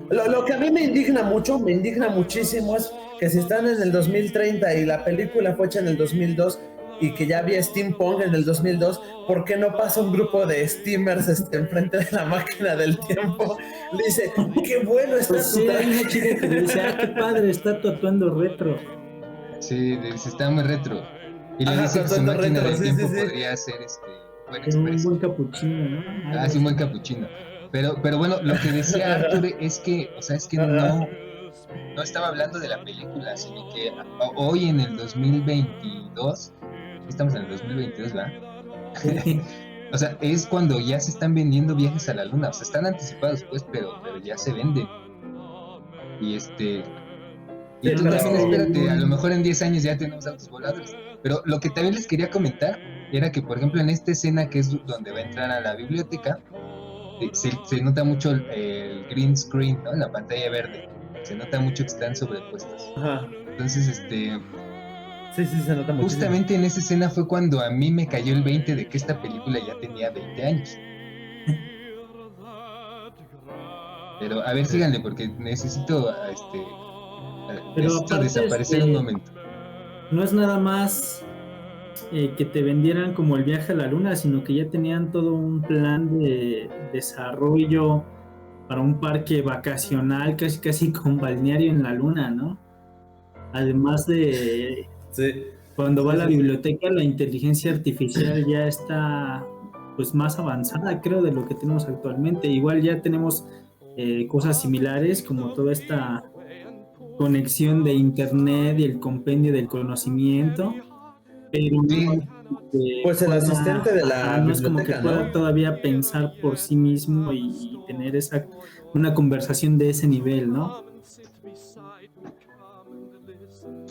Lo que a mí me indigna muchísimo es que si están en el 2030 y la película fue hecha en el 2002 y que ya había steampunk en el 2002, ¿por qué no pasa un grupo de steamers enfrente de la máquina del tiempo? Le dice, qué bueno está tu traje. Hay una chica que le dice, qué padre, está tu atuendo retro. Sí, dice, está muy retro. Y le dice que su máquina del tiempo podría hacer buen expreso. Un buen capuchino, ¿no? Sí, un buen capuchino. Pero bueno, lo que decía Arthur es que, no estaba hablando de la película, sino que hoy en el 2022, estamos en el 2022, ¿verdad? O sea, es cuando ya se están vendiendo viajes a la luna, o sea, están anticipados pues, pero ya se venden. Y y tú también espérate, a lo mejor en 10 años ya tenemos autos voladores. Pero lo que también les quería comentar era que, por ejemplo, en esta escena que es donde va a entrar a la biblioteca, se nota mucho el green screen, ¿no? En la pantalla verde. Se nota mucho que están sobrepuestos. Ajá. Entonces, Sí, se nota mucho. Justamente en esa escena fue cuando a mí me cayó el 20 de que esta película ya tenía 20 años. Pero, a ver, síganle, porque necesito, desaparecer un momento. No es nada más que te vendieran como el viaje a la luna, sino que ya tenían todo un plan de desarrollo para un parque vacacional, casi con balneario en la luna, ¿no? Además de cuando va a la biblioteca, la inteligencia artificial ya está pues más avanzada, creo, de lo que tenemos actualmente. Igual ya tenemos cosas similares, como toda esta conexión de internet y el compendio del conocimiento, pero pues el asistente de la no es como que pueda todavía pensar por sí mismo y tener una conversación de ese nivel, ¿no?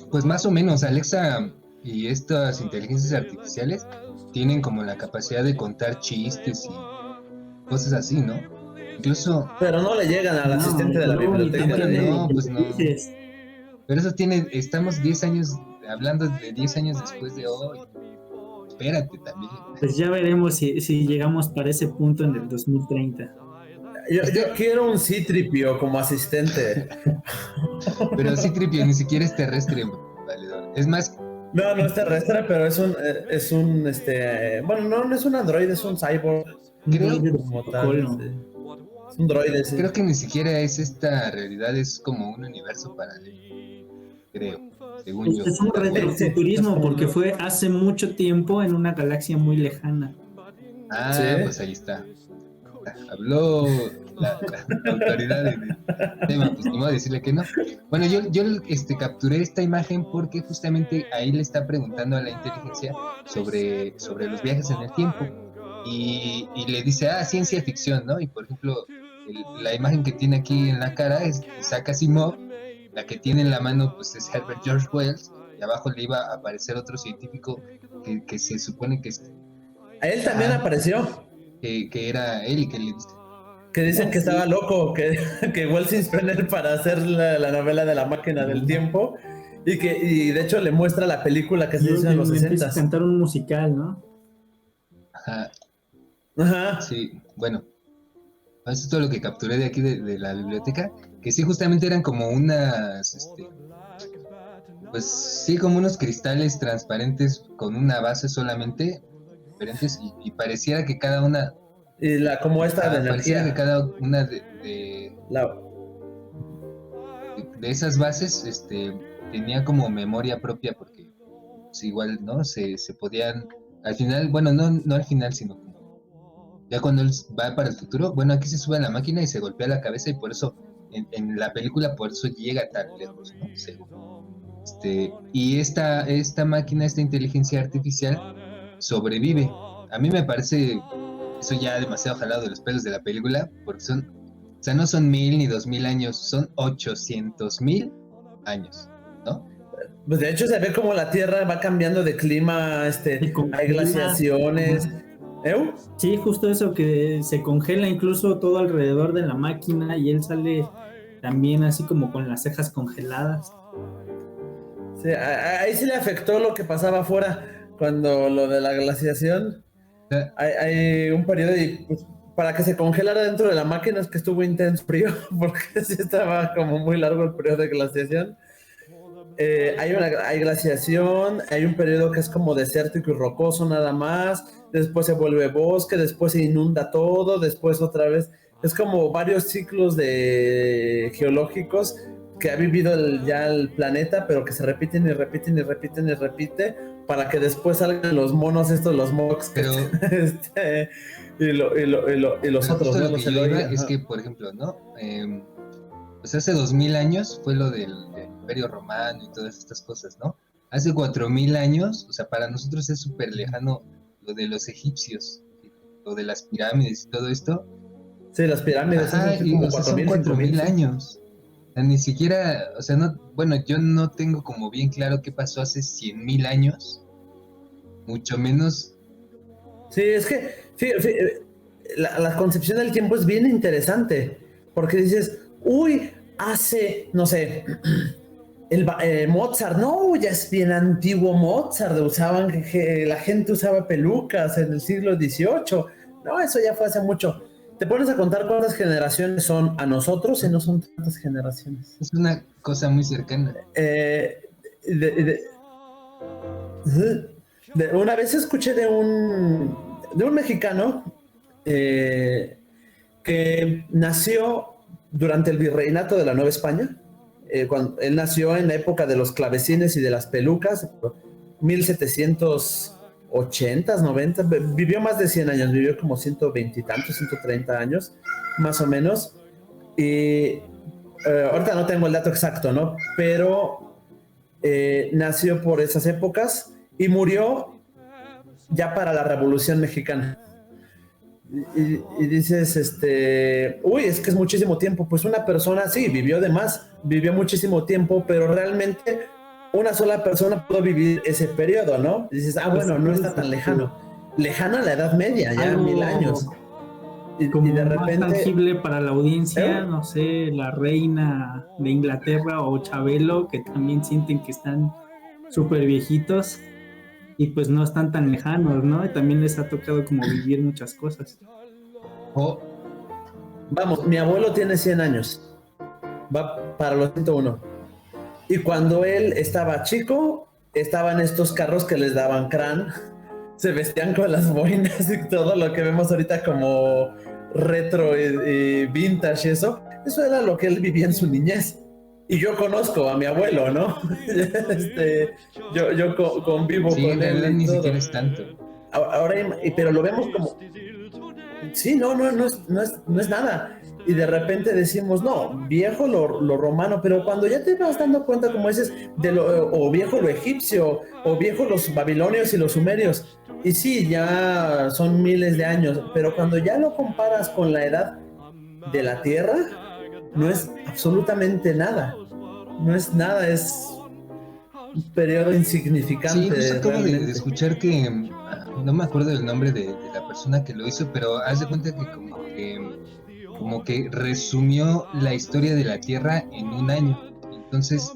Pues más o menos, Alexa y estas inteligencias artificiales tienen como la capacidad de contar chistes y cosas así, ¿no? Incluso... Pero no le llegan al asistente de la biblioteca. No, pues no. Pero eso estamos 10 años, hablando de 10 años después de hoy. Espérate también. Pues ya veremos si llegamos para ese punto en el 2030. Yo quiero un C-3PO como asistente. Pero C-3PO ni siquiera es terrestre, valedor. Es más... No es terrestre, pero es un bueno, no es un androide, es un cyborg. Creo como tal, es un droide, sí. Creo que ni siquiera es esta realidad, es como un universo paralelo. Creo, según yo. Es un retrofuturismo porque fue hace mucho tiempo en una galaxia muy lejana. ¿Sí? Pues ahí está. Habló la autoridad de tema, pues ni modo decirle que no. Bueno, yo capturé esta imagen porque justamente ahí le está preguntando a la inteligencia sobre los viajes en el tiempo y le dice, ciencia ficción, ¿no? Y por ejemplo, la imagen que tiene aquí en la cara es Isaac Asimov, la que tiene en la mano pues es Herbert George Wells, y abajo le iba a aparecer otro científico que se supone que es... ¿A él también apareció? Que era él y que le dice... Que dicen que estaba loco, que Wells se inspiró en él para hacer la novela de la máquina del tiempo Y de hecho le muestra la película que se hizo en los Le empieza a 60. cantar un musical, ¿no? Ajá, Ajá. sí, bueno, eso es todo lo que capturé de aquí de la biblioteca, que sí, justamente eran como pues sí, como unos cristales transparentes con una base solamente, diferentes, y pareciera que cada una, Y como esta de pareciera que energía. cada una La, de esas bases, tenía como memoria propia, porque pues, igual, ¿no? Se podían, al final, bueno, no al final, sino como ya cuando él va para el futuro, bueno, aquí se sube a la máquina y se golpea la cabeza y por eso, en la película, por eso llega tan lejos, ¿no? Y esta máquina, esta inteligencia artificial, sobrevive. A mí me parece eso ya demasiado jalado de los pelos de la película, porque o sea, no son 1000 ni 2000 años, son 800,000 años, ¿no? pues de hecho se ve como la Tierra va cambiando de clima, Se congela. hay glaciaciones. ¿Eu? Sí, justo eso, que se congela incluso todo alrededor de la máquina y él sale también así como con las cejas congeladas. Sí, ahí sí le afectó lo que pasaba afuera cuando lo de la glaciación. Hay un periodo y pues, para que se congelara dentro de la máquina es que estuvo intenso frío, porque sí estaba como muy largo el periodo de glaciación. Hay glaciación, hay un periodo que es como desértico y rocoso nada más, después se vuelve bosque, después se inunda todo, después otra vez. Es como varios ciclos geológicos que ha vivido ya el planeta, pero que se repiten y repiten y repiten y repiten, para que después salgan los monos estos, los mox, Pero, y los pero otros, justo ¿no? lo que Los yo iba Eloy, es ajá. que, por ejemplo, ¿no? Pues hace 2000 años fue lo del Imperio Romano y todas estas cosas, ¿no? Hace 4000 años, o sea, para nosotros es súper lejano lo de los egipcios, lo de las pirámides y todo esto. Sí, las pirámides son Ajá, así como o sea, son 4000, 5000. 4000 Sí. años. O sea, ni siquiera, o sea, no, bueno, yo no tengo como bien claro qué pasó hace 100,000 años, mucho menos. Sí, es que la concepción del tiempo es bien interesante, porque dices, uy, hace, no sé, Mozart, no, ya es bien antiguo Mozart, la gente usaba pelucas en el siglo XVIII, no, eso ya fue hace mucho. Te pones a contar cuántas generaciones son a nosotros y no son tantas generaciones. Es una cosa muy cercana. Eh, de, de- una vez escuché de un mexicano que nació durante el virreinato de la Nueva España. Cuando él nació en la época de los clavecines y de las pelucas, 1780, 90, vivió más de 100 años, vivió como 120 y tantos, 130 años, más o menos. Y ahorita no tengo el dato exacto, ¿no? Pero nació por esas épocas y murió ya para la Revolución Mexicana. Y dices, uy, es que es muchísimo tiempo. Pues una persona, sí, vivió de más, vivió muchísimo tiempo, pero realmente una sola persona pudo vivir ese periodo, ¿no? Y dices, bueno, no está tan lejano. Lejana la Edad Media, ya Algo 1000 años. como Y de más repente, tangible para la audiencia, ¿eh? no sé, la reina de Inglaterra o Chabelo, que también sienten que están súper viejitos y pues no están tan lejanos, ¿no? Y también les ha tocado como vivir muchas cosas. O Vamos, mi abuelo tiene 100 años, va para los 101. Y cuando él estaba chico, estaban estos carros que les daban crán, se vestían con las boinas y todo lo que vemos ahorita como retro y vintage y eso era lo que él vivía en su niñez. Y yo conozco a mi abuelo, ¿no? Yo convivo sí, con en él realidad y ni todo. siquiera es tanto. Ahora, pero lo vemos como, sí, no es nada. Y de repente decimos, no, viejo lo romano, pero cuando ya te vas dando cuenta, como dices, o viejo lo egipcio, o viejo los babilonios y los sumerios, y sí, ya son miles de años, pero cuando ya lo comparas con la edad de la Tierra, no es absolutamente nada. No es nada, es un periodo Sí, insignificante justo acabo de realmente. escuchar que, no me acuerdo del nombre de la persona que lo hizo, pero haz de cuenta que como que resumió la historia de la Tierra en un año. Entonces,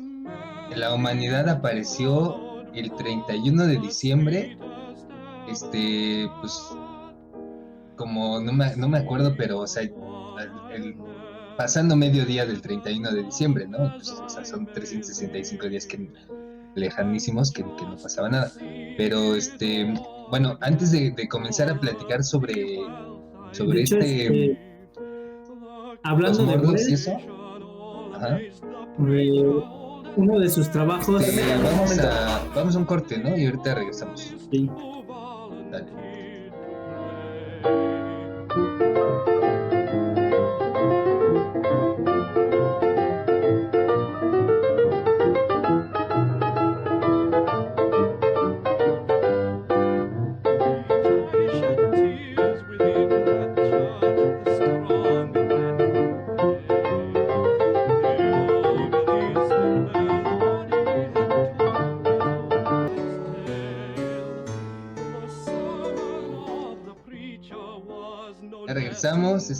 la humanidad apareció el 31 de diciembre, pues, como no me acuerdo, pero, o sea, pasando mediodía del 31 de diciembre, ¿no? Pues, o sea, son 365 días lejanísimos que no pasaba nada. Pero, bueno, antes de comenzar a platicar sobre De hecho, los hablando de mordos y Wells, eso, ajá, uno de sus trabajos. vamos a un corte, ¿no? Y ahorita regresamos. Sí. Dale. Ya regresamos,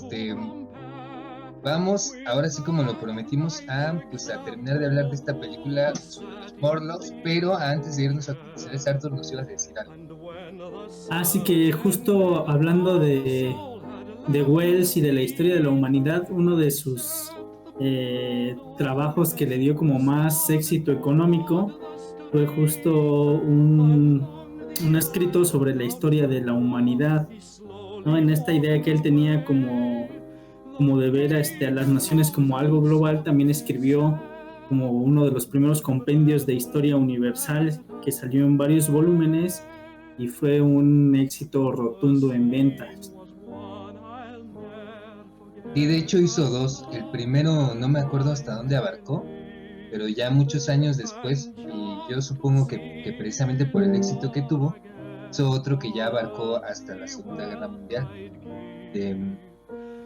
vamos, ahora sí como lo prometimos, pues a terminar de hablar de esta película sobre los Morlocks, pero antes de irnos a comerciales, Arthur, nos ibas a decir algo. Así que justo hablando de Wells y de la historia de la humanidad, uno de sus trabajos que le dio como más éxito económico fue justo un escrito sobre la historia de la humanidad, ¿no? En esta idea que él tenía como de ver a las naciones como algo global, también escribió como uno de los primeros compendios de historia universal que salió en varios volúmenes y fue un éxito rotundo en ventas. Y de hecho hizo dos. El primero no me acuerdo hasta dónde abarcó, pero ya muchos años después, y yo supongo que precisamente por el éxito que tuvo, hizo otro que ya abarcó hasta la Segunda Guerra Mundial.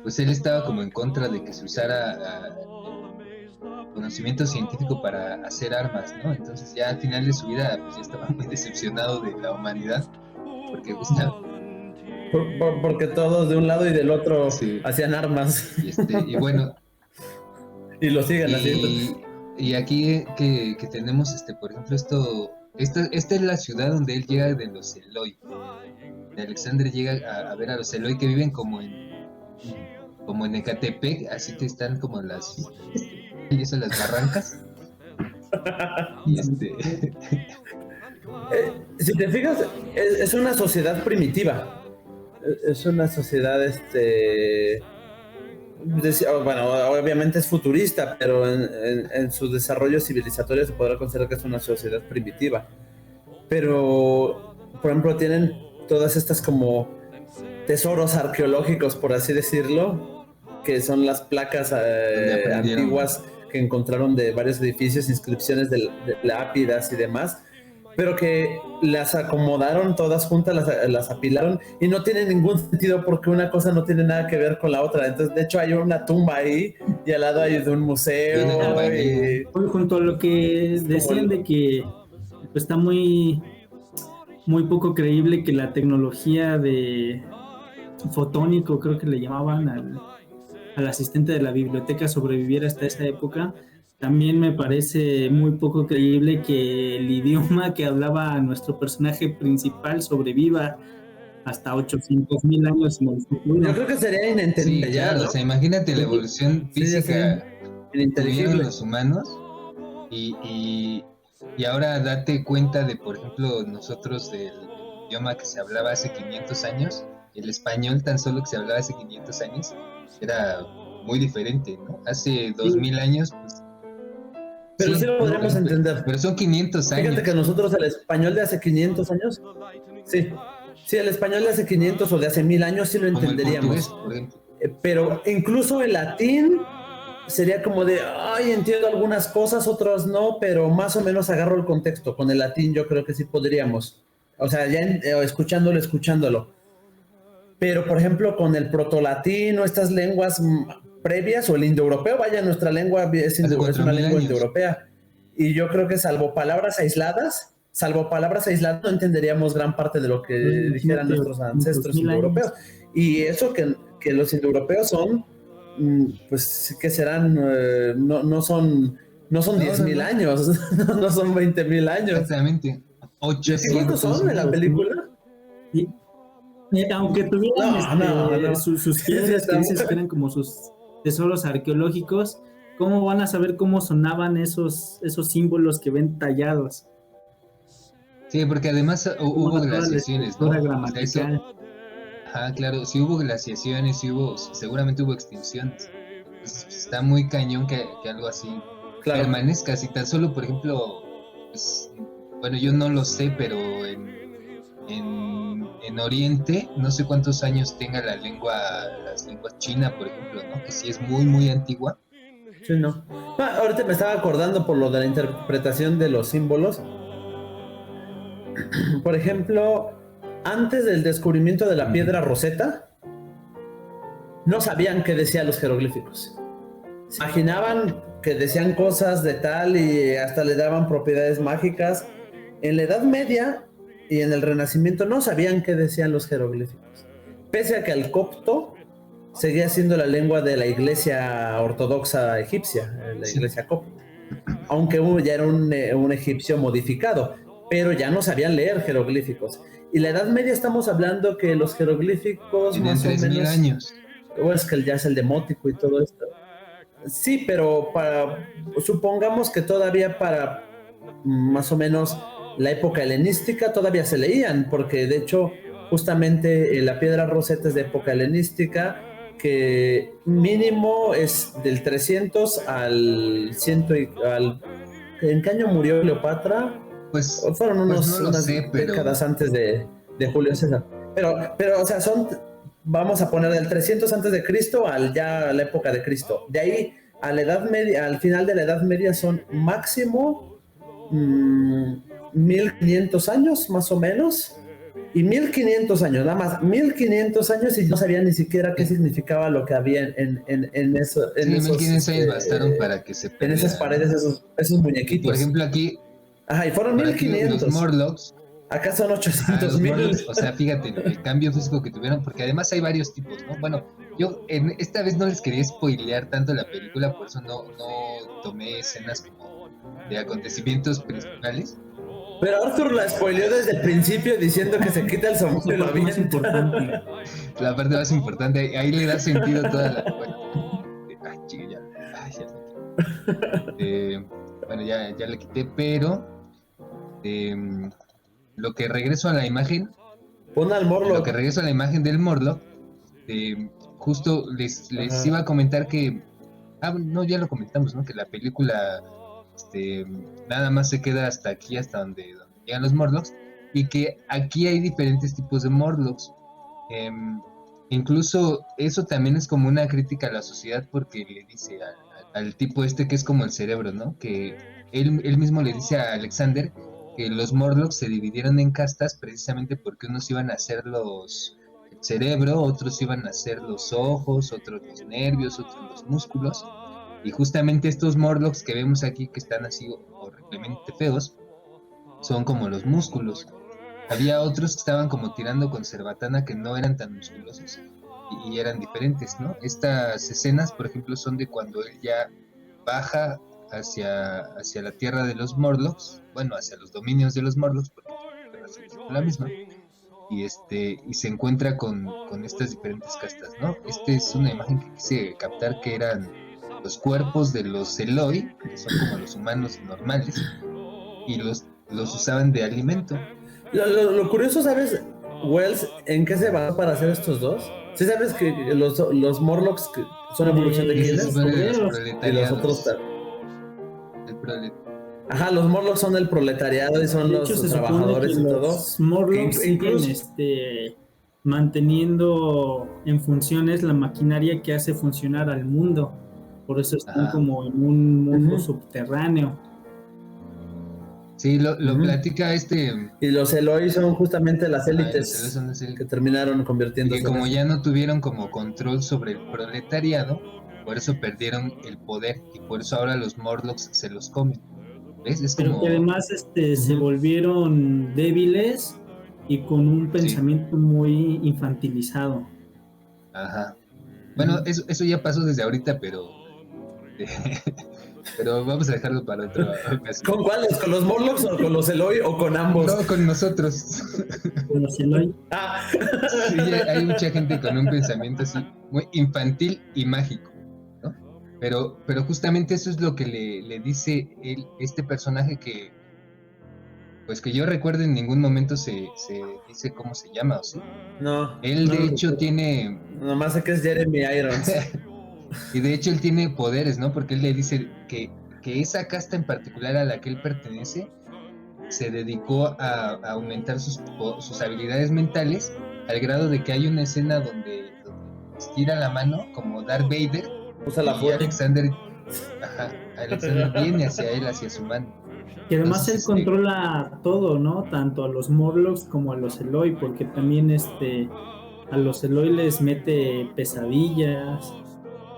Pues él estaba como en contra de que se usara conocimiento científico para hacer armas, ¿no? Entonces ya al final de su vida pues ya estaba muy decepcionado de la humanidad, porque porque todos de un lado y del otro sí hacían armas. Y bueno, y lo siguen haciendo. Y aquí que tenemos, por ejemplo, esta es la ciudad donde él llega de los Eloi. De Alexandre llega a ver a los Eloi que viven como en Ecatepec, así que están como en las barrancas. Y si te fijas, es una sociedad primitiva. Es una sociedad, bueno, obviamente es futurista, pero en su desarrollo civilizatorio se podrá considerar que es una sociedad primitiva. Pero, por ejemplo, tienen todas estas como tesoros arqueológicos, por así decirlo, que son las placas antiguas que encontraron de varios edificios, inscripciones de lápidas y demás, pero que las acomodaron todas juntas, las apilaron, y no tiene ningún sentido porque una cosa no tiene nada que ver con la otra. Entonces, de hecho, hay una tumba ahí y al lado hay de un museo. Junto a lo que decían de que está muy poco creíble que la tecnología de fotónico, creo que le llamaban al asistente de la biblioteca, sobreviviera hasta esa época. También me parece muy poco creíble que el idioma que hablaba nuestro personaje principal sobreviva hasta 800,000 años en el futuro. Yo creo que sería inentendible. Sí, claro, ¿no? O sea, imagínate la evolución física que tuvieron los humanos y ahora date cuenta de, por ejemplo, nosotros del idioma que se hablaba hace 500 años, el español tan solo que se hablaba hace 500 años, era muy diferente, ¿no? Hace 2000 años, pues... Pero sí lo podríamos entender. Pero son 500 años. Fíjate que nosotros el español de hace 500 años, sí, el español de hace 500 o de hace 1000 años sí lo entenderíamos. Por ejemplo. Pero incluso el latín sería como de, ay, entiendo algunas cosas, otras no, pero más o menos agarro el contexto. Con el latín yo creo que sí podríamos. O sea, ya escuchándolo. Pero, por ejemplo, con el protolatín o estas lenguas previas, o el indoeuropeo, vaya, nuestra lengua es una lengua indoeuropea. Y yo creo que salvo palabras aisladas, no entenderíamos gran parte de lo que dijeran nuestros ancestros indoeuropeos. Y eso que los indoeuropeos son, pues, que serán, no son No son No, 10,000 no. años, no son 20,000 años. Exactamente. ¿Qué cuántos son en la película? Y, aunque tuvieran No. sus Sí, piedras está que dices muy- que eran como sus tesoros arqueológicos, ¿cómo van a saber cómo sonaban esos símbolos que ven tallados? Sí, porque además ¿Cómo hubo era toda la glaciaciones, ¿no? estructura O sea, eso, gramatical? ajá, claro, sí hubo glaciaciones, seguramente hubo extinciones. Pues, está muy cañón que algo así Claro. permanezca. Si tan solo, por ejemplo, pues, bueno, yo no lo sé, pero en Oriente, no sé cuántos años tenga las lenguas china, por ejemplo, ¿no? Que sí es muy, muy antigua. Sí, no. Ahorita me estaba acordando por lo de la interpretación de los símbolos. Por ejemplo, antes del descubrimiento de la piedra Rosetta, no sabían qué decían los jeroglíficos. Se imaginaban que decían cosas de tal y hasta le daban propiedades mágicas. En la Edad Media y en el Renacimiento no sabían qué decían los jeroglíficos. Pese a que el copto seguía siendo la lengua de la iglesia ortodoxa egipcia, la Sí. iglesia copta. Aunque ya era un egipcio modificado, pero ya no sabían leer jeroglíficos. Y la Edad Media estamos hablando que los jeroglíficos Tenían más o 3000 menos, años. o es que ya es el demótico y todo esto. Sí, pero supongamos que todavía para más o menos la época helenística todavía se leían, porque de hecho justamente la piedra Rosetta es de época helenística, que mínimo es del 300 al 100 ¿en qué año murió Cleopatra? Pues, Fueron pues no lo unas sé, pero décadas antes de Julio César. Pero, o sea, vamos a poner del 300 antes de Cristo a la época de Cristo. De ahí a la Edad Media, al final de la Edad Media son máximo 1500 años, más o menos. Y 1500 años, nada más, 1500 años y no sabía ni siquiera qué significaba lo que había en esos, sí, 1500 años bastaron para que se en esas perdiera, paredes, ¿no? esos Y muñequitos. por ejemplo aquí, Ajá, y fueron por aquí 1500. los Morlocks, Acá son a 800 los mil. Morlocks, o sea, fíjate el cambio físico que tuvieron, porque además hay varios tipos, ¿no? Bueno, yo esta vez no les quería spoilear tanto la película, por eso no tomé escenas como de acontecimientos principales. Pero Arthur la spoileó desde el principio diciendo que se quita el sombrero y lo Eso es avienta. importante. La parte más importante, ahí le da sentido toda la... Bueno, ay, chica, bueno, ya le quité, pero lo que regreso a la imagen, Pon al lo Morlock. que regreso a la imagen del Morlock, justo les Ajá. iba a comentar que, no, ya lo comentamos, ¿no? Que la película nada más se queda hasta aquí, hasta donde llegan los Morlocks, y que aquí hay diferentes tipos de Morlocks. Incluso eso también es como una crítica a la sociedad porque le dice al tipo este que es como el cerebro, ¿no? Que él mismo le dice a Alexander que los Morlocks se dividieron en castas precisamente porque unos iban a ser el cerebro, otros iban a ser los ojos, otros los nervios, otros los músculos. Y justamente estos Morlocks que vemos aquí que están así horriblemente feos son como los músculos. Había otros que estaban como tirando con cerbatana que no eran tan musculosos y eran diferentes, ¿no? Estas escenas, por ejemplo, son de cuando él ya baja hacia la tierra de los Morlocks, bueno, hacia los dominios de los Morlocks, porque es la misma, y se encuentra con estas diferentes castas, ¿no? Esta es una imagen que quise captar que eran los cuerpos de los Eloi, que son como los humanos normales, y los usaban de alimento. Lo curioso, ¿sabes, Wells, en qué se basó para hacer estos dos? ¿Sí sabes que los Morlocks que son evolución de De quiénes? Se supone de los obreros. Y los otros proletariados. El Ajá, los Morlocks son el proletariado y son De los hecho, se supone trabajadores que y todo. los Morlocks Que siguen incluso, manteniendo en funciones la maquinaria que hace funcionar al mundo. Por eso están Ajá. como en un mundo Ujú. subterráneo. Sí, lo Ujú. platica y los Eloi son justamente las los Eloi élites son las élites. que terminaron Y convirtiéndose que como en eso. ya no tuvieron como control sobre el proletariado, por eso perdieron el poder y por eso ahora los Morlocks se los comen. ¿Ves? Es Pero como... que además se volvieron débiles y con un pensamiento muy infantilizado. Ajá. Bueno, eso ya pasó desde ahorita, pero pero vamos a dejarlo para otra ocasión. ¿Con cuáles? ¿Con los Morlocks o con los Eloy o con ambos? No, con nosotros. Bueno, Eloy. Ah, Sí, hay mucha gente con un pensamiento así muy infantil y mágico, ¿no? Pero justamente eso es lo que le dice este personaje que, pues que yo recuerdo en ningún momento se dice cómo se llama, ¿o sí? no. Él no de lo hecho recuerdo. tiene, Nomás sé que es Jeremy Irons. y de hecho él tiene poderes, ¿no? Porque él le dice que esa casta en particular a la que él pertenece se dedicó a aumentar sus habilidades mentales al grado de que hay una escena donde estira la mano como Darth Vader Usa la y fuerza. Alexander viene hacia él, hacia su mano. Y además Entonces, él controla todo, ¿no? Tanto a los Morlocks como a los Eloy, porque también a los Eloy les mete pesadillas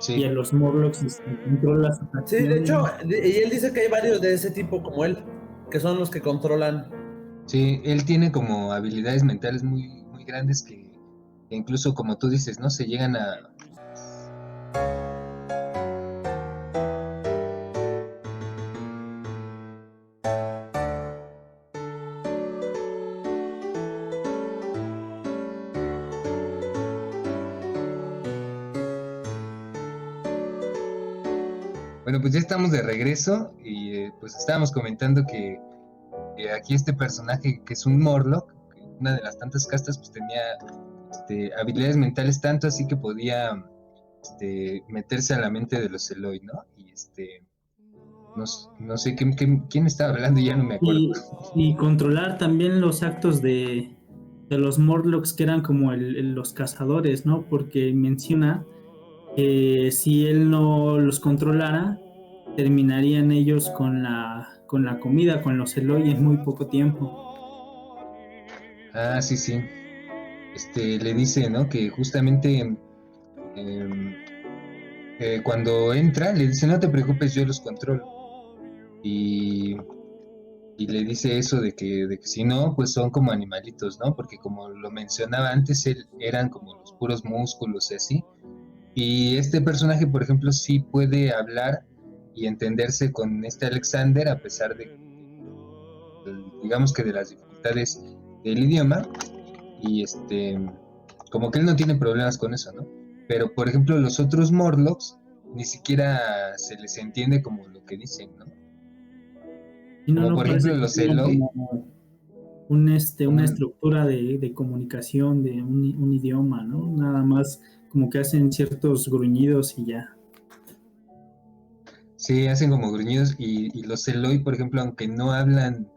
y a sí, los Morlocks controla sus Sí, de hecho, acciones. y él dice que hay varios de ese tipo como él, que son los que controlan. sí, él tiene como habilidades mentales muy, muy grandes que incluso como tú dices, ¿no? Se llegan a... Bueno, pues ya estamos de regreso y pues estábamos comentando que aquí este personaje que es un Morlock, que una de las tantas castas, pues tenía habilidades mentales tanto así que podía meterse a la mente de los Eloi, ¿no? Y no sé quién estaba hablando, ya no me acuerdo. Y controlar también los actos de los Morlocks que eran como los cazadores, ¿no? Porque menciona que si él no los controlara, terminarían ellos con la comida, con los Eloy en muy poco tiempo. Ah, sí, sí. Le dice, ¿no? Que justamente cuando entra, le dice, no te preocupes, yo los controlo. Y, y le dice eso de que si no, pues son como animalitos, ¿no? Porque como lo mencionaba antes, eran como los puros músculos y así. Y este personaje, por ejemplo, sí puede hablar y entenderse con este Alexander, a pesar digamos que de las dificultades del idioma. Y como que él no tiene problemas con eso, ¿no? Pero, por ejemplo, los otros Morlocks ni siquiera se les entiende como lo que dicen, ¿no? Y Como no por parece ejemplo que los tengan Eloi, como como una estructura de comunicación, de un idioma, ¿no? Nada más como que hacen ciertos gruñidos y ya. sí, hacen como gruñidos, y los Eloi, por ejemplo, aunque no hablan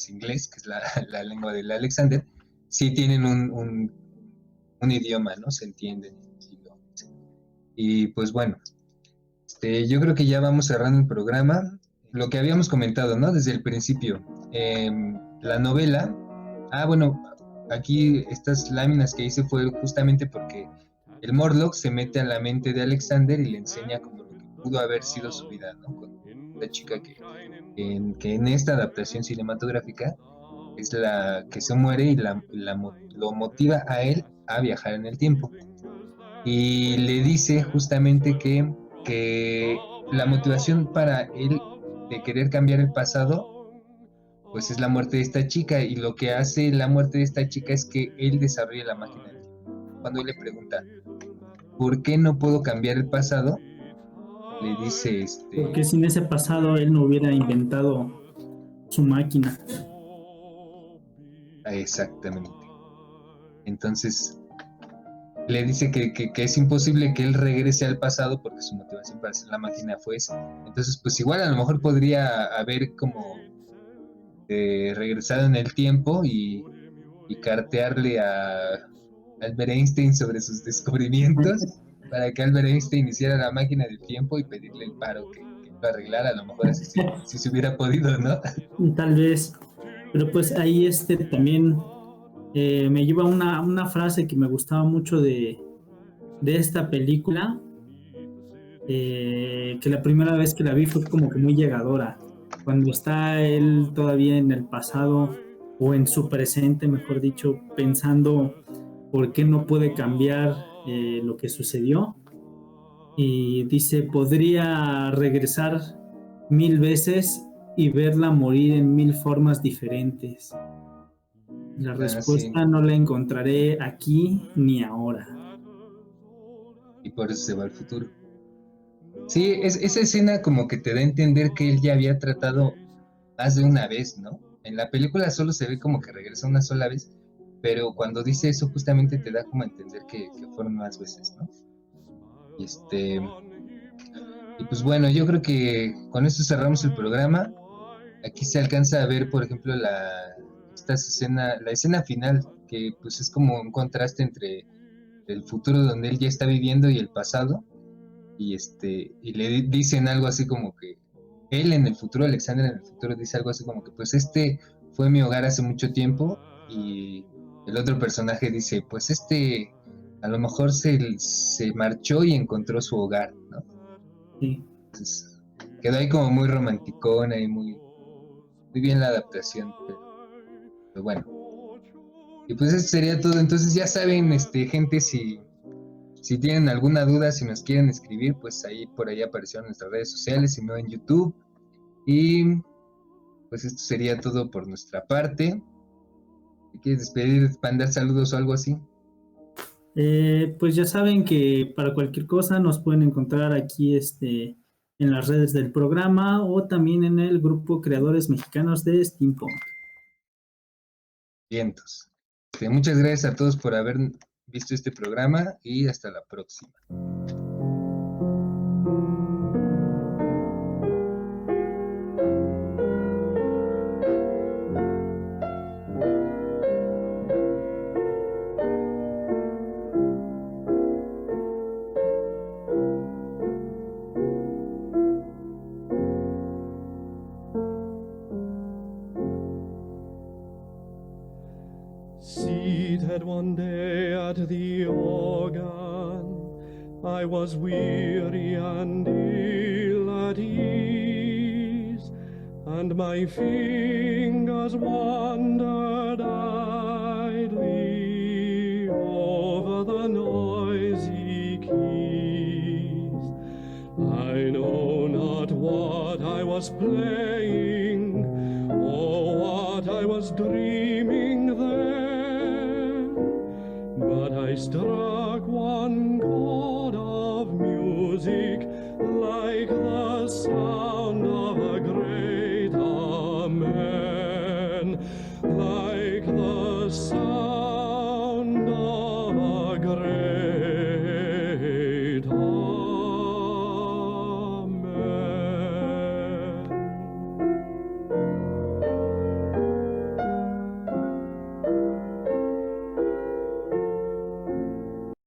inglés, que es la lengua del Alexander, sí tienen un idioma, ¿no? Se entienden. Y pues bueno, yo creo que ya vamos cerrando el programa. Lo que habíamos comentado, ¿no? Desde el principio. La novela. Ah, bueno, aquí estas láminas que hice fue justamente porque el Morlock se mete a la mente de Alexander y le enseña como lo que pudo haber sido su vida, ¿no? Con la chica que en esta adaptación cinematográfica es la que se muere y lo motiva a él a viajar en el tiempo. Y le dice justamente que la motivación para él de querer cambiar el pasado, pues es la muerte de esta chica, y lo que hace la muerte de esta chica es que él desarrolla la máquina del tiempo. Cuando él le pregunta, ¿por qué no puedo cambiar el pasado? Le dice, Porque sin ese pasado él no hubiera inventado su máquina. exactamente. Entonces, le dice que es imposible que él regrese al pasado porque su motivación para hacer la máquina fue esa. Entonces, pues igual a lo mejor podría haber como regresado en el tiempo y cartearle a Albert Einstein sobre sus descubrimientos para que Albert Einstein hiciera la máquina del tiempo y pedirle el paro que lo arreglara. A lo mejor así si se hubiera podido, ¿no? Tal vez. Pero pues ahí también me lleva una frase que me gustaba mucho de esta película, que la primera vez que la vi fue como que muy llegadora. Cuando está él todavía en el pasado o en su presente, mejor dicho, pensando por qué no puede cambiar lo que sucedió. Y dice, podría regresar 1000 veces y verla morir en 1000 formas diferentes. La respuesta sí. no la encontraré aquí ni ahora. Y por eso se va al futuro. Sí, esa escena como que te da a entender que él ya había tratado más de una vez, ¿no? En la película solo se ve como que regresa una sola vez, pero cuando dice eso justamente te da como a entender que fueron más veces, ¿no? Y y pues bueno, yo creo que con esto cerramos el programa. Aquí se alcanza a ver, por ejemplo, la escena final, que pues es como un contraste entre el futuro donde él ya está viviendo y el pasado. Y le dicen algo así como que él en el futuro, Alexander en el futuro dice algo así como que pues este fue mi hogar hace mucho tiempo, y el otro personaje dice pues este a lo mejor se marchó y encontró su hogar, ¿no? Sí. Entonces quedó ahí como muy romanticona y muy bien la adaptación, pero bueno. Y pues eso sería todo. Entonces ya saben, gente, si tienen alguna duda, si nos quieren escribir, pues ahí por ahí aparecieron nuestras redes sociales, si no en YouTube. Y pues esto sería todo por nuestra parte. ¿Te quieres despedir, mandar saludos o algo así? Pues ya saben que para cualquier cosa nos pueden encontrar aquí en las redes del programa o también en el grupo Creadores Mexicanos de Steampunk. Vientos. Muchas gracias a todos por haber visto este programa y hasta la próxima. Seated one day at the organ, I was weary and ill at ease, and my fingers wandered idly over the noisy keys. I know not what I was playing, or what I was dreaming then, but I struck